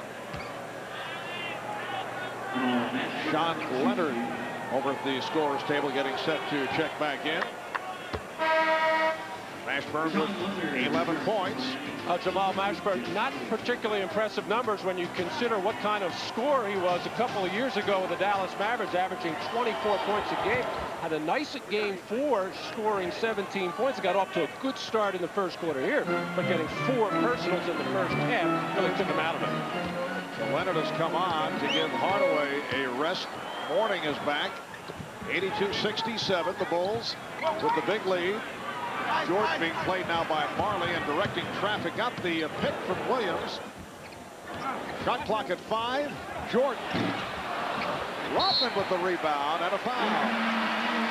Sean Leonard over at the scorer's table getting set to check back in. Mashburn with 11 points. Jamal Mashburn, not particularly impressive numbers when you consider what kind of scorer he was a couple of years ago with the Dallas Mavericks, averaging 24 points a game. Had a nice game 4, scoring 17 points. He got off to a good start in the first quarter here, but getting 4 personals in the first half really took him out of it. So Leonard has come on to give Hardaway a rest. Mourning is back. 82-67, the Bulls with the big lead. Jordan being played now by Marley and directing traffic. Got the pick from Williams. Shot clock at 5. Jordan. Rodman with the rebound and a foul.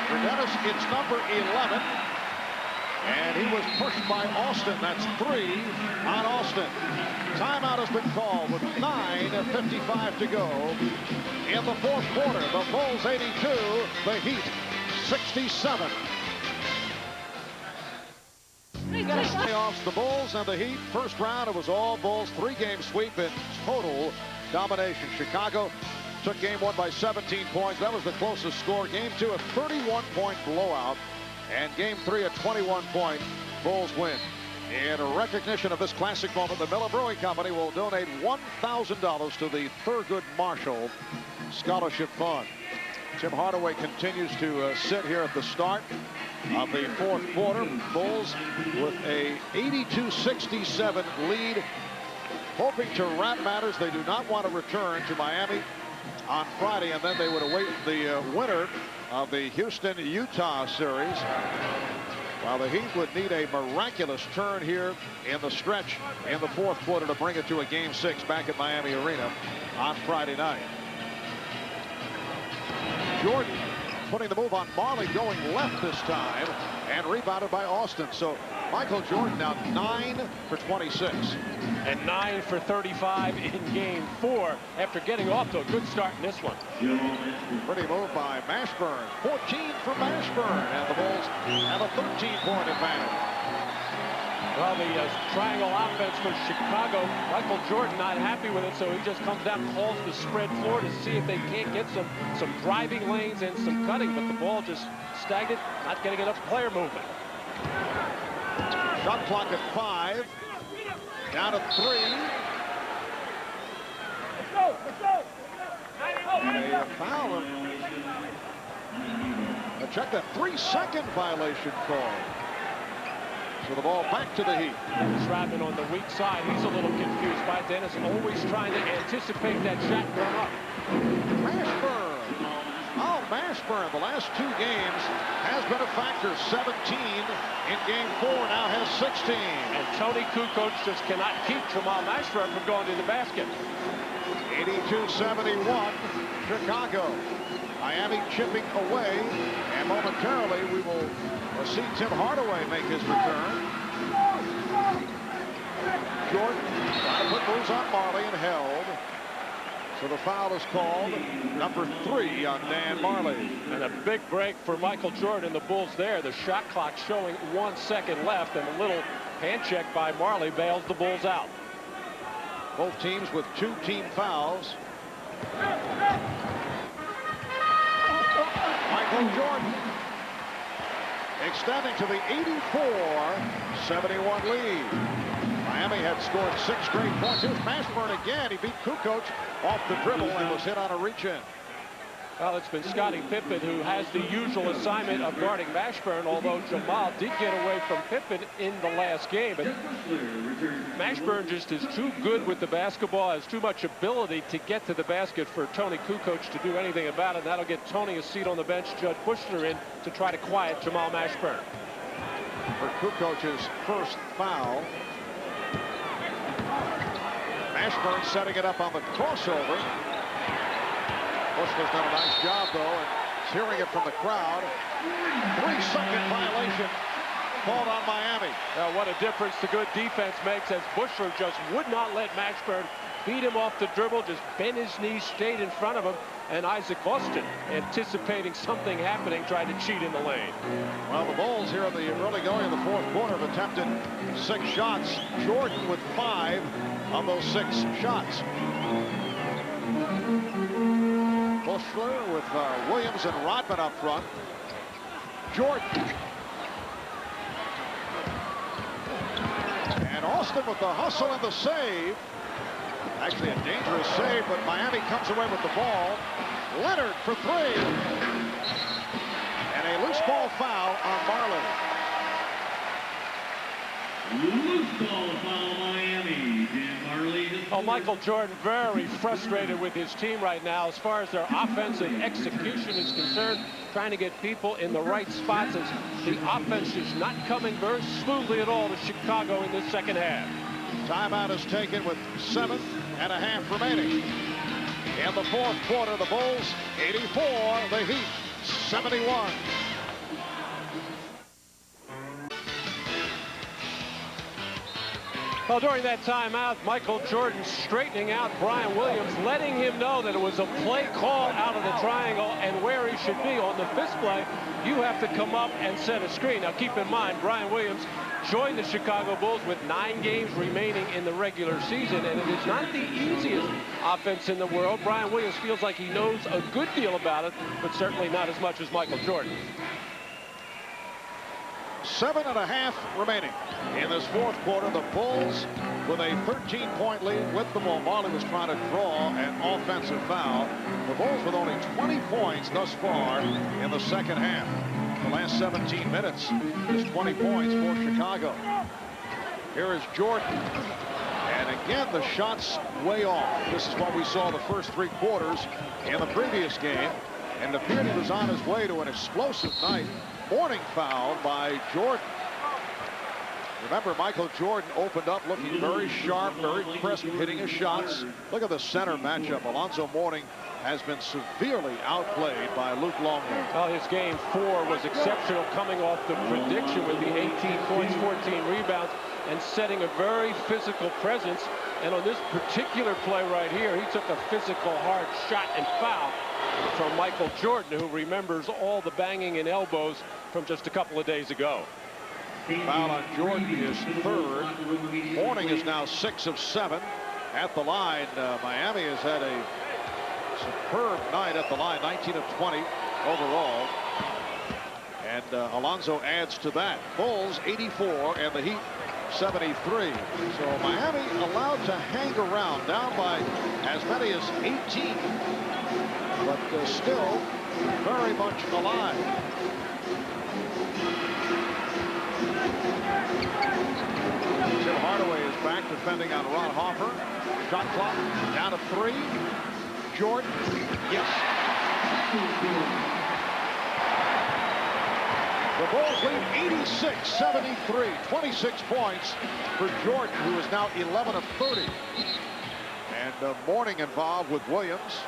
For Dennis, it's number 11. And he was pushed by Austin. That's 3 on Austin. Timeout has been called with 9:55 to go in the fourth quarter. The Bulls 82, the Heat 67. Playoffs, the Bulls and the Heat. First round, it was all Bulls. 3-game sweep in total domination. Chicago took game 1 by 17 points. That was the closest score. Game 2, a 31-point blowout. And game 3, a 21-point Bulls win. In recognition of this classic moment, the Miller Brewing Company will donate $1,000 to the Thurgood Marshall Scholarship Fund. Tim Hardaway continues to sit here at the start of the fourth quarter. Bulls with a 82-67 lead, hoping to wrap matters. They do not want to return to Miami on Friday, and then they would await the winner of the Houston-Utah series. While the Heat would need a miraculous turn here in the stretch in the fourth quarter to bring it to a game 6 back at Miami Arena on Friday night. Jordan putting the move on Marley, going left this time, and rebounded by Austin. So Michael Jordan now 9 for 26. And 9 for 35 in game 4 after getting off to a good start in this one. Pretty move by Mashburn. 14 for Mashburn, and the Bulls have a 13-point advantage. Well, the triangle offense for Chicago, Michael Jordan not happy with it, so he just comes down, calls the spread floor to see if they can't get some driving lanes and some cutting, but the ball just stagnant, not getting enough player movement. Shot clock at 5. Down to 3. And a foul. Check that 3-second violation call. So the ball back to the Heat. Rodman on the weak side. He's a little confused by Dennis, always trying to anticipate that shot going up. Mashburn. Oh, Mashburn, the last 2 games has been a factor. 17 in game 4, now has 16. And Tony Kukoc just cannot keep Jamal Mashburn from going to the basket. 82-71, Chicago. Miami chipping away, and momentarily we will see Tim Hardaway make his return. Jordan trying to put moves on Marley and held. So the foul is called, number 3 on Dan Marley. And a big break for Michael Jordan and the Bulls there. The shot clock showing 1 second left, and a little hand check by Marley bails the Bulls out. Both teams with 2 team fouls. Michael Jordan extending to the 84-71 lead. Miami had scored 6 straight points. Here's Mashburn again. He beat Kukoc off the dribble and was hit on a reach-in. Well, it's been Scottie Pippen who has the usual assignment of guarding Mashburn, although Jamal did get away from Pippen in the last game. But Mashburn just is too good with the basketball, has too much ability to get to the basket for Tony Kukoc to do anything about it. That'll get Tony a seat on the bench. Judd Kushner in to try to quiet Jamal Mashburn. For Kukoc's first foul. Mashburn setting it up on the crossover. Kushner's done a nice job, though, and hearing it from the crowd. 3-second violation called on Miami. Now, what a difference the good defense makes, as Bushler just would not let Mashburn beat him off the dribble, just bent his knees, stayed in front of him, and Isaac Austin, anticipating something happening, tried to cheat in the lane. Well, the Bulls here in the early going of the fourth quarter have attempted 6 shots. Jordan with 5 of those 6 shots. Bushler with Williams and Rodman up front. Jordan. Boston with the hustle and the save. Actually a dangerous save, but Miami comes away with the ball. Leonard for three. And a loose ball foul on Marley. Loose ball foul, Miami. Dan Marley. Oh, Michael Jordan very frustrated with his team right now as far as their offensive execution is concerned, trying to get people in the right spots as the offense is not coming very smoothly at all to Chicago in this second half. Timeout is taken with 7.5 remaining. In the fourth quarter, the Bulls 84, the Heat 71. Well, during that timeout, Michael Jordan straightening out Brian Williams, letting him know that it was a play call out of the triangle and where he should be. On the fifth play, you have to come up and set a screen. Now, keep in mind, Brian Williams joined the Chicago Bulls with 9 games remaining in the regular season, and it is not the easiest offense in the world. Brian Williams feels like he knows a good deal about it, but certainly not as much as Michael Jordan. 7.5 remaining. In this fourth quarter, the Bulls with a 13-point lead with the ball. Marley was trying to draw an offensive foul. The Bulls with only 20 points thus far in the second half. The last 17 minutes, just 20 points for Chicago. Here is Jordan. And again, the shots way off. This is what we saw the first 3 quarters in the previous game. And it appeared he was on his way to an explosive night. Morning foul by Jordan. Remember, Michael Jordan opened up looking very sharp, very crisp, hitting his shots. Look at the center matchup. Alonzo Mourning has been severely outplayed by Luke Longley. Well, his game 4 was exceptional, coming off the prediction with the 18 points, 14 rebounds, and setting a very physical presence. And on this particular play right here, he took a physical hard shot and foul from Michael Jordan, who remembers all the banging and elbows from just a couple of days ago. Foul on Jordan is 3rd. Mourning is now 6 of 7 at the line. Miami has had a superb night at the line, 19 of 20 overall. And Alonzo adds to that. Bulls 84 and the Heat 73. So Miami allowed to hang around, down by as many as 18. But still very much alive. Tim Hardaway is back defending on Ron Hoffer. Shot clock down to 3. Jordan, yes. The Bulls lead 86-73. 26 points for Jordan, who is now 11 of 30. And Mourning involved with Williams.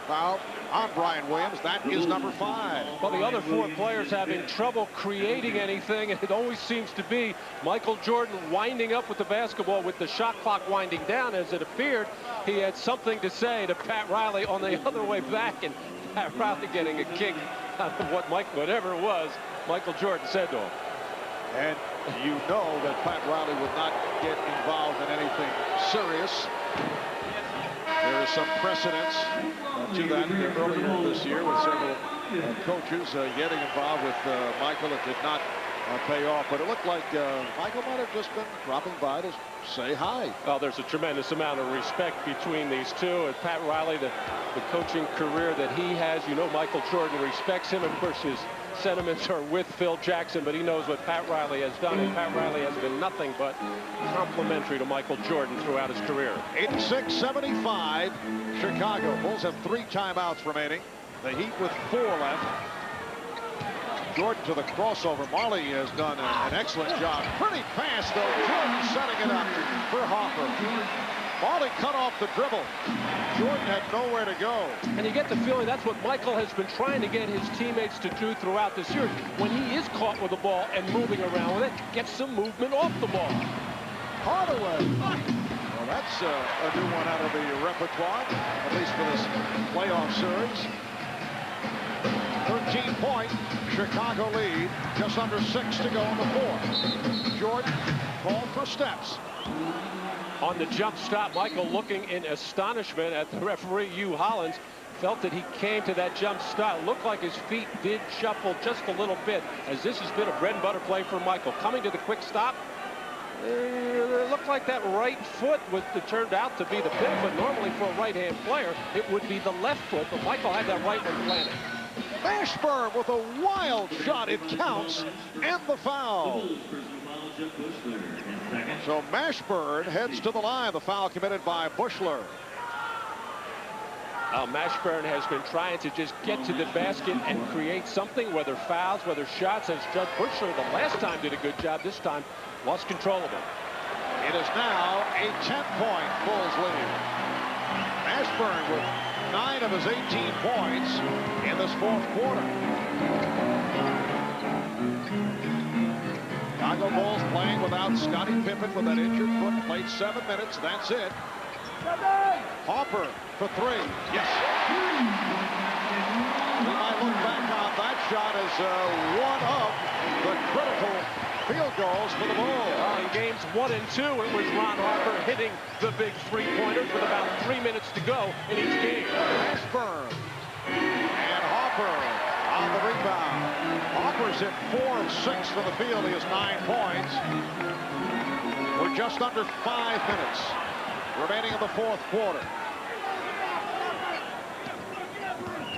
Foul on Brian Williams. That is number 5. Well, the other 4 players having trouble creating anything, and it always seems to be Michael Jordan winding up with the basketball with the shot clock winding down. As it appeared, he had something to say to Pat Riley on the other way back, and Pat Riley getting a kick out of whatever it was Michael Jordan said to him. And you know that Pat Riley would not get involved in anything serious. There is some precedence to that earlier this year with several coaches getting involved with Michael. It did not pay off, but it looked like Michael might have just been dropping by to say hi. Well, there's a tremendous amount of respect between these two. And Pat Riley, the coaching career that he has, you know, Michael Jordan respects him. Of course, his sentiments are with Phil Jackson, but he knows what Pat Riley has done, and Pat Riley has been nothing but complimentary to Michael Jordan throughout his career. 86-75, Chicago. Bulls have 3 timeouts remaining. The Heat with 4 left. Jordan to the crossover. Marley has done an excellent job. Pretty pass, though. Jordan setting it up for Hoffer. Marley cut off the dribble. Jordan had nowhere to go. And you get the feeling that's what Michael has been trying to get his teammates to do throughout this year. When he is caught with the ball and moving around with it, get some movement off the ball. Hardaway. Well, that's a new one out of the repertoire, at least for this playoff series. 13-point Chicago lead. Just under 6 to go in the fourth. Jordan called for steps. On the jump stop, Michael looking in astonishment at the referee, Hugh Hollins. Felt that he came to that jump stop. Looked like his feet did shuffle just a little bit, as this has been a bread and butter play for Michael. Coming to the quick stop, It looked like that right foot turned out to be the pivot. Normally for a right-hand player, it would be the left foot, but Michael had that right one planted. Mashburn with a wild shot. It counts, and the foul. So Mashburn heads to the line. The foul committed by Bushler. Mashburn has been trying to just get to the basket and create something, whether fouls, whether shots, as Judd Bushler the last time did a good job. This time lost control of it. It is now a 10-point Bulls lead. Mashburn with 9 of his 18 points in this fourth quarter. Chicago Bulls playing without Scottie Pippen with that injured foot. Played 7 minutes. That's it. Hopper for 3. Yes. We might look back on that shot as one of the critical field goals for the Bulls. In games 1 and 2, it was Ron Harper hitting the big three-pointers with about 3 minutes to go in each game. Mashburn and Hopper on the rebound. Hopper's hit 4 of 6 from the field. He has 9 points. We're just under 5 minutes remaining in the fourth quarter.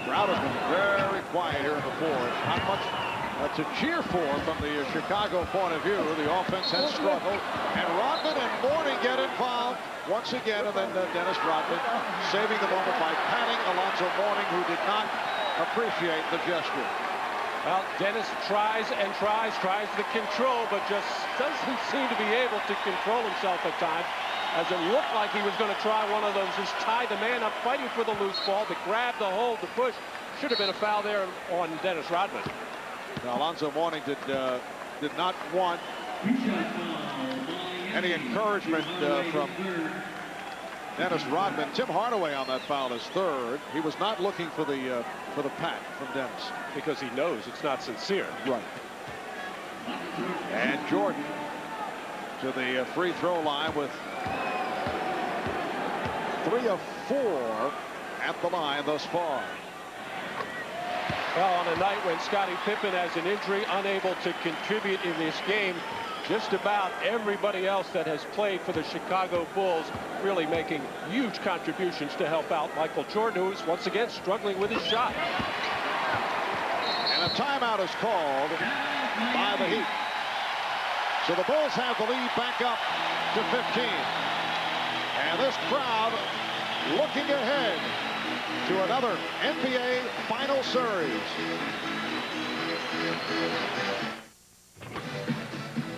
Crowd has been very quiet here in the fourth. Not much to cheer for from the Chicago point of view. The offense has struggled. And Rodman and Mourning get involved once again. And then Dennis Rodman saving the moment by patting Alonzo Mourning, who did not appreciate the gesture. Well, Dennis tries to control, but just doesn't seem to be able to control himself at times. As it looked like he was going to try one of those, just tie the man up, fighting for the loose ball, to grab, the hold, the push. Should have been a foul there on Dennis Rodman. Now, Alonzo Mourning did not want any encouragement from Dennis Rodman. Tim Hardaway on that foul is third. He was not looking for the pat from Dennis, because he knows it's not sincere. Right. And Jordan to the free throw line with 3 of 4 at the line thus far. Well, on a night when Scottie Pippen has an injury, unable to contribute in this game, just about everybody else that has played for the Chicago Bulls really making huge contributions to help out Michael Jordan, who is once again struggling with his shot. And a timeout is called by the Heat. So the Bulls have the lead back up to 15. And this crowd looking ahead to another NBA Final Series.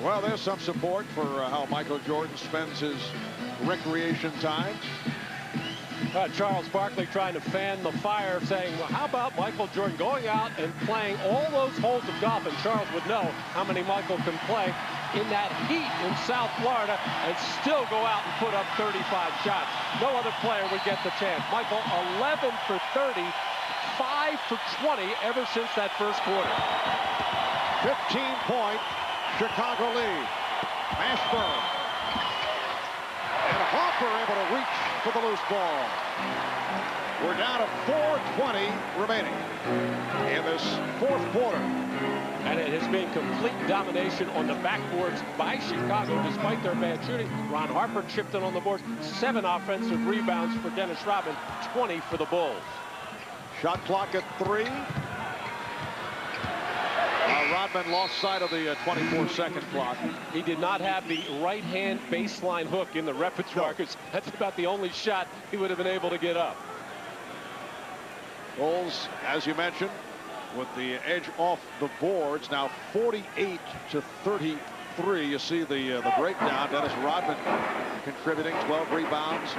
Well, there's some support for how Michael Jordan spends his recreation time. Charles Barkley trying to fan the fire, saying, well, how about Michael Jordan going out and playing all those holes of golf? And Charles would know how many Michael can play in that heat in South Florida and still go out and put up 35 shots. No other player would get the chance. Michael, 11 for 30, 5 for 20 ever since that first quarter. 15-point Chicago lead. Mashburn. And Hopper able to reach for the loose ball. We're down to 4:20 remaining in this fourth quarter. And it has been complete domination on the backboards by Chicago despite their bad shooting. Ron Harper chipped in on the boards. 7 offensive rebounds for Dennis Rodman, 20 for the Bulls. Shot clock at 3. Rodman lost sight of the 24-second clock. He did not have the right-hand baseline hook in the repertoire, because that's about the only shot he would have been able to get up. Bulls, as you mentioned, with the edge off the boards, now 48 to 33. You see the breakdown. Dennis Rodman contributing 12 rebounds,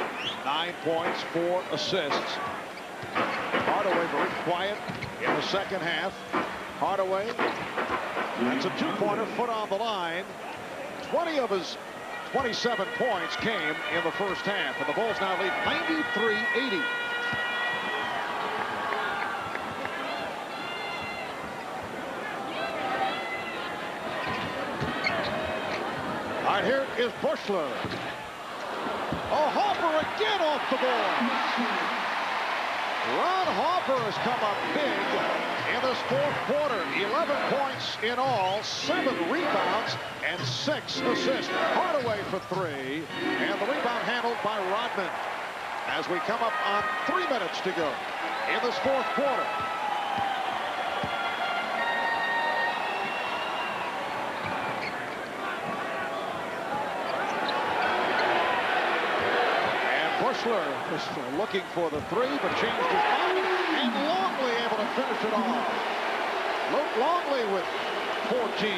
9 points, 4 assists. Hardaway very quiet in the second half. Hardaway, that's a 2-pointer, foot on the line. 20 of his 27 points came in the first half, and the Bulls now lead 93-80. All right, here is Bushler. Oh, Hopper again off the ball. Ron Hopper has come up big in this fourth quarter. 11 points in all, 7 rebounds, points and 6 assists. Hardaway for 3, and the rebound handled by Rodman. As we come up on 3 minutes to go in this fourth quarter. Bushler was looking for the 3, but changed his mind, and Longley able to finish it off. Luke Longley with 14.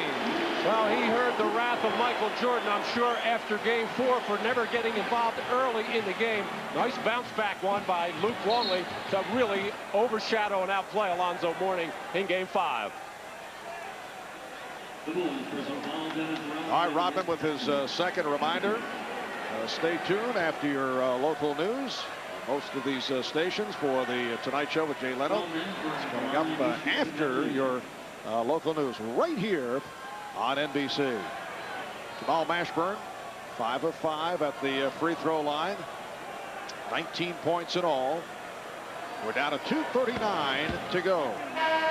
Well, he heard the wrath of Michael Jordan, I'm sure, after Game 4 for never getting involved early in the game. Nice bounce back one by Luke Longley to really overshadow and outplay Alonzo Mourning in Game 5. All right, Rodman with his second reminder. Stay tuned after your local news. Most of these stations for the Tonight Show with Jay Leno. It's coming up after your local news right here on NBC. Jamal Mashburn, 5 of 5 at the free throw line. 19 points in all. We're down to 2:39 to go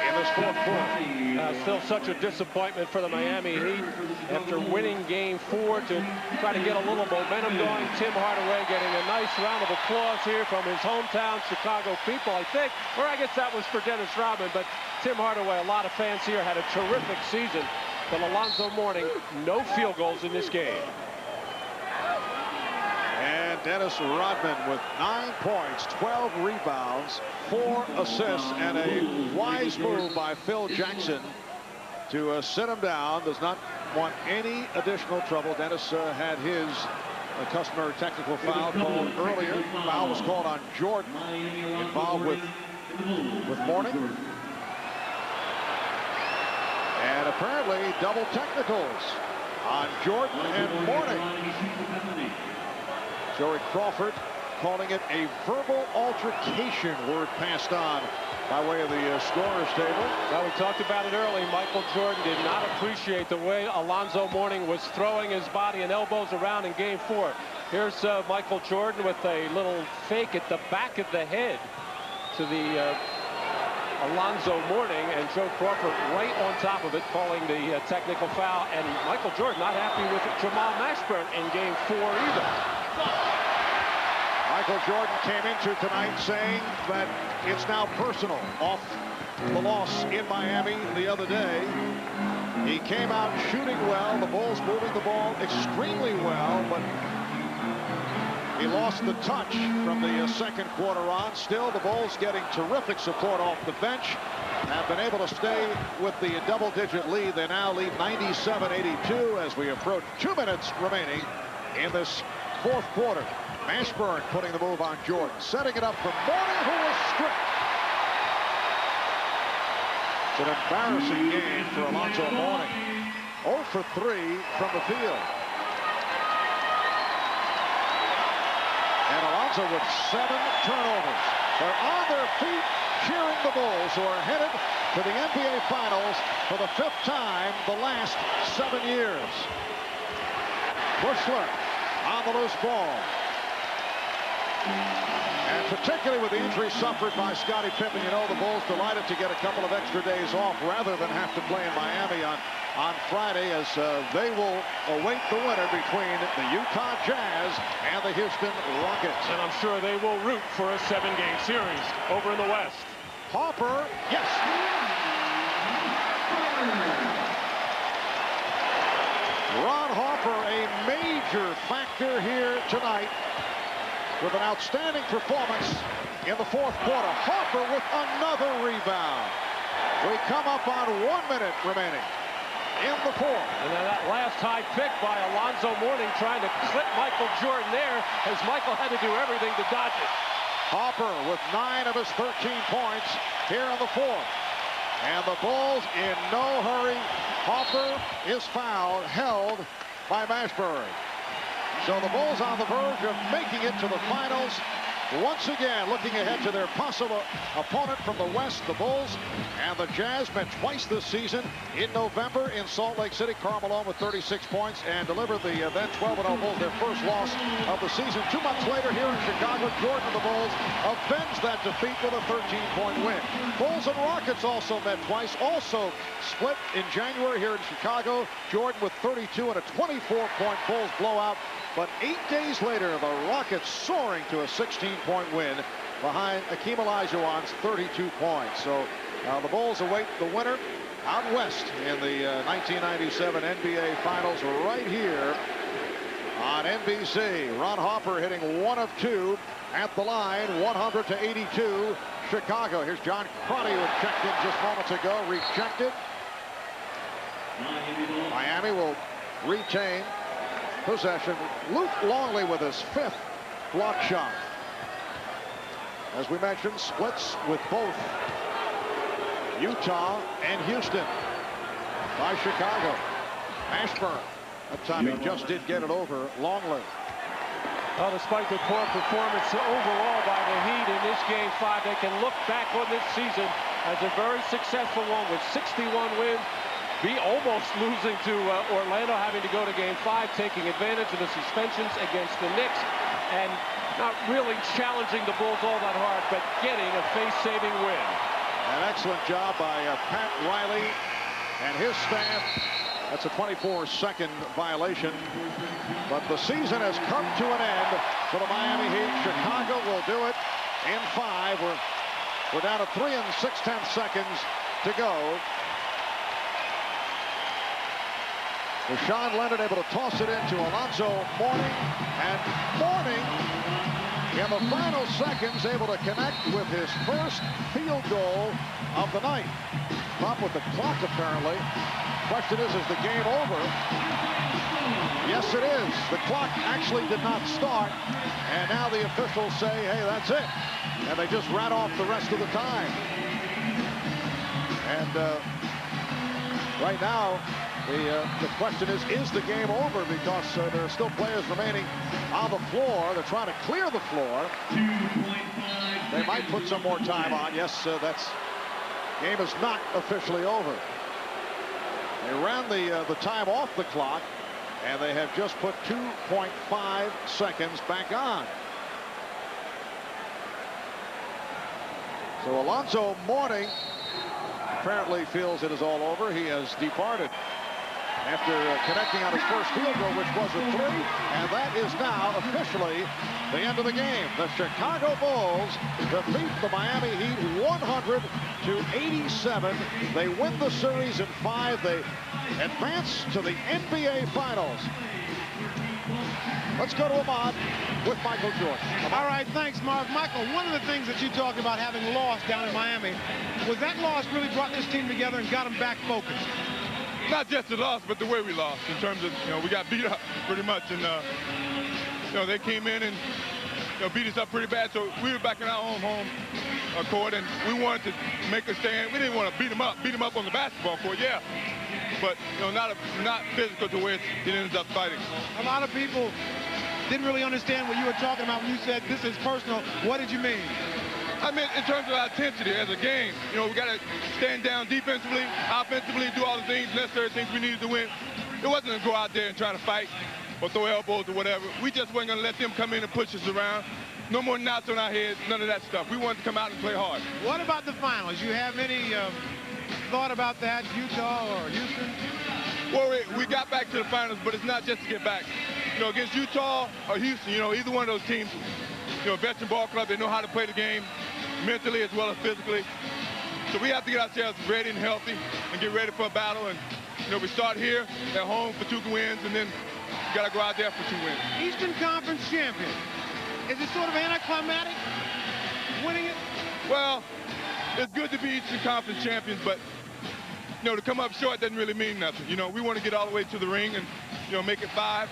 in this fourth quarter. Still such a disappointment for the Miami Heat after winning Game 4 to try to get a little momentum going. Tim Hardaway getting a nice round of applause here from his hometown Chicago people, I think. Or I guess that was for Dennis Rodman, but Tim Hardaway, a lot of fans here, had a terrific season. But Alonzo Mourning, no field goals in this game. And Dennis Rodman with 9 points, 12 rebounds, 4 assists, and a wise move by Phil Jackson to sit him down. Does not want any additional trouble. Dennis had his customary technical foul called earlier. Foul was called on Jordan, involved with Mourning. And apparently double technicals on Jordan and Mourning. Joey Crawford calling it a verbal altercation, word passed on by way of the scorer's table. Well, we talked about it early. Michael Jordan did not appreciate the way Alonzo Mourning was throwing his body and elbows around in Game 4. Here's Michael Jordan with a little fake at the back of the head to the Alonzo Mourning, and Joe Crawford right on top of it, calling the technical foul. And Michael Jordan not happy with Jamal Mashburn in Game 4 either. Michael Jordan came into tonight saying that it's now personal off the loss in Miami the other day. He came out shooting well, the Bulls moving the ball extremely well, but he lost the touch from the second quarter on. Still, the Bulls getting terrific support off the bench, have been able to stay with the double-digit lead. They now lead 97-82 as we approach 2 minutes remaining in this fourth quarter. Mashburn putting the move on Jordan, setting it up for Mourning, who was stripped. It's an embarrassing game for Alonzo Mourning. 0 for 3 from the field. And Alonzo with 7 turnovers. They're on their feet cheering the Bulls, who are headed to the NBA Finals for the 5th time the last 7 years. Bushler on the loose ball. And particularly with the injury suffered by Scottie Pippen, you know, the Bulls delighted to get a couple of extra days off rather than have to play in Miami on Friday, as they will await the winner between the Utah Jazz and the Houston Rockets. And I'm sure they will root for a 7-game series over in the West. Harper, yes. Ron Harper, a major factor here tonight, with an outstanding performance in the fourth quarter. Harper with another rebound. We come up on 1 minute remaining in the fourth. And then that last high pick by Alonzo Mourning, trying to clip Michael Jordan there, as Michael had to do everything to dodge it. Harper with 9 of his 13 points here in the fourth. And the Bulls in no hurry. Harper is fouled, held by Mashburn. So the Bulls on the verge of making it to the finals once again looking ahead to their possible opponent from the West, the Bulls. And the Jazz met twice this season. In November in Salt Lake City, Karl Malone with 36 points and delivered the then 12-0 Bulls their first loss of the season. 2 months later here in Chicago, Jordan and the Bulls avenged that defeat with a 13-point win. Bulls and Rockets also met twice, also split in January here in Chicago. Jordan with 32 and a 24-point Bulls blowout. But 8 days later, the Rockets soaring to a 16-point win behind Akeem Olajuwon's 32 points. So the Bulls await the winner out west in the 1997 NBA Finals right here on NBC. Ron Harper hitting 1 of 2 at the line, 100-82 Chicago. Here's John Crotty, who had checked in just moments ago, rejected. Miami will retain possession. Luke Longley with his 5th block shot. As we mentioned, splits with both Utah and Houston by Chicago. Ashburn. That time he just did get it over Longley. Well, despite the poor performance overall by the Heat in this Game 5, they can look back on this season as a very successful one with 61 wins. Be almost losing to Orlando, having to go to Game 5, taking advantage of the suspensions against the Knicks, and not really challenging the Bulls all that hard, but getting a face-saving win. An excellent job by Pat Riley and his staff. That's a 24-second violation. But the season has come to an end for the Miami Heat. Chicago will do it in 5. We're down to 3 6/10 seconds to go. Rashawn Leonard able to toss it into Alonzo Mourning, and Mourning in the final seconds able to connect with his first field goal of the night. Up with the clock apparently. Question is the game over? Yes, it is. The clock actually did not start, and now the officials say, hey, that's it. And they just ran off the rest of the time. And right now, the question is the game over? Because there are still players remaining on the floor. They're trying to clear the floor. They might put some more time on. Yes, that's game is not officially over. They ran the time off the clock, and they have just put 2.5 seconds back on. So Alonzo Mourning apparently feels it is all over. He has departed after connecting on his first field goal, which was a 3, and that is now officially the end of the game. The Chicago Bulls defeat the Miami Heat 100-87. They win the series in 5. They advance to the NBA Finals. Let's go to Ahmad with Michael Jordan. All right, thanks, Marv. Michael, one of the things that you talked about having lost down in Miami was that loss really brought this team together and got them back focused. Not just the loss, but the way we lost in terms of, we got beat up pretty much. And, they came in and, beat us up pretty bad. So we were back in our home court, and we wanted to make a stand. We didn't want to beat them up on the basketball court, yeah. But, not physical to where it ends up fighting. A lot of people didn't really understand what you were talking about when you said this is personal. What did you mean? I mean, in terms of our intensity as a game, we got to stand down defensively, offensively, do all the necessary things we needed to win. It wasn't to go out there and try to fight or throw elbows or whatever. We just weren't going to let them come in and push us around. No more knots on our heads, none of that stuff. We wanted to come out and play hard. What about the finals? You have any thought about that, Utah or Houston? Well, we got back to the finals, but it's not just to get back. Against Utah or Houston, either one of those teams, veteran ball club, they know how to play the game mentally as well as physically. So we have to get ourselves ready and healthy and get ready for a battle. And, we start here at home for 2 wins, and then we got to go out there for 2 wins. Eastern Conference champion. Is it sort of anticlimactic, winning it? Well, it's good to be Eastern Conference champions, but, to come up short doesn't really mean nothing. We want to get all the way to the ring and, make it 5.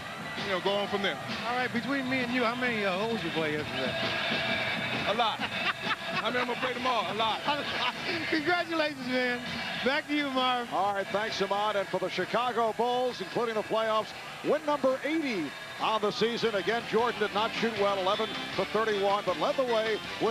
go on from there. All right, between me and you, how many holes you play yesterday? A lot. I mean, I'm going to play them all. A lot. Congratulations, man. Back to you, Marv. All right, thanks, Ahmad. And for the Chicago Bulls, including the playoffs, win number 80 on the season. Again, Jordan did not shoot well, 11 for 31, but led the way with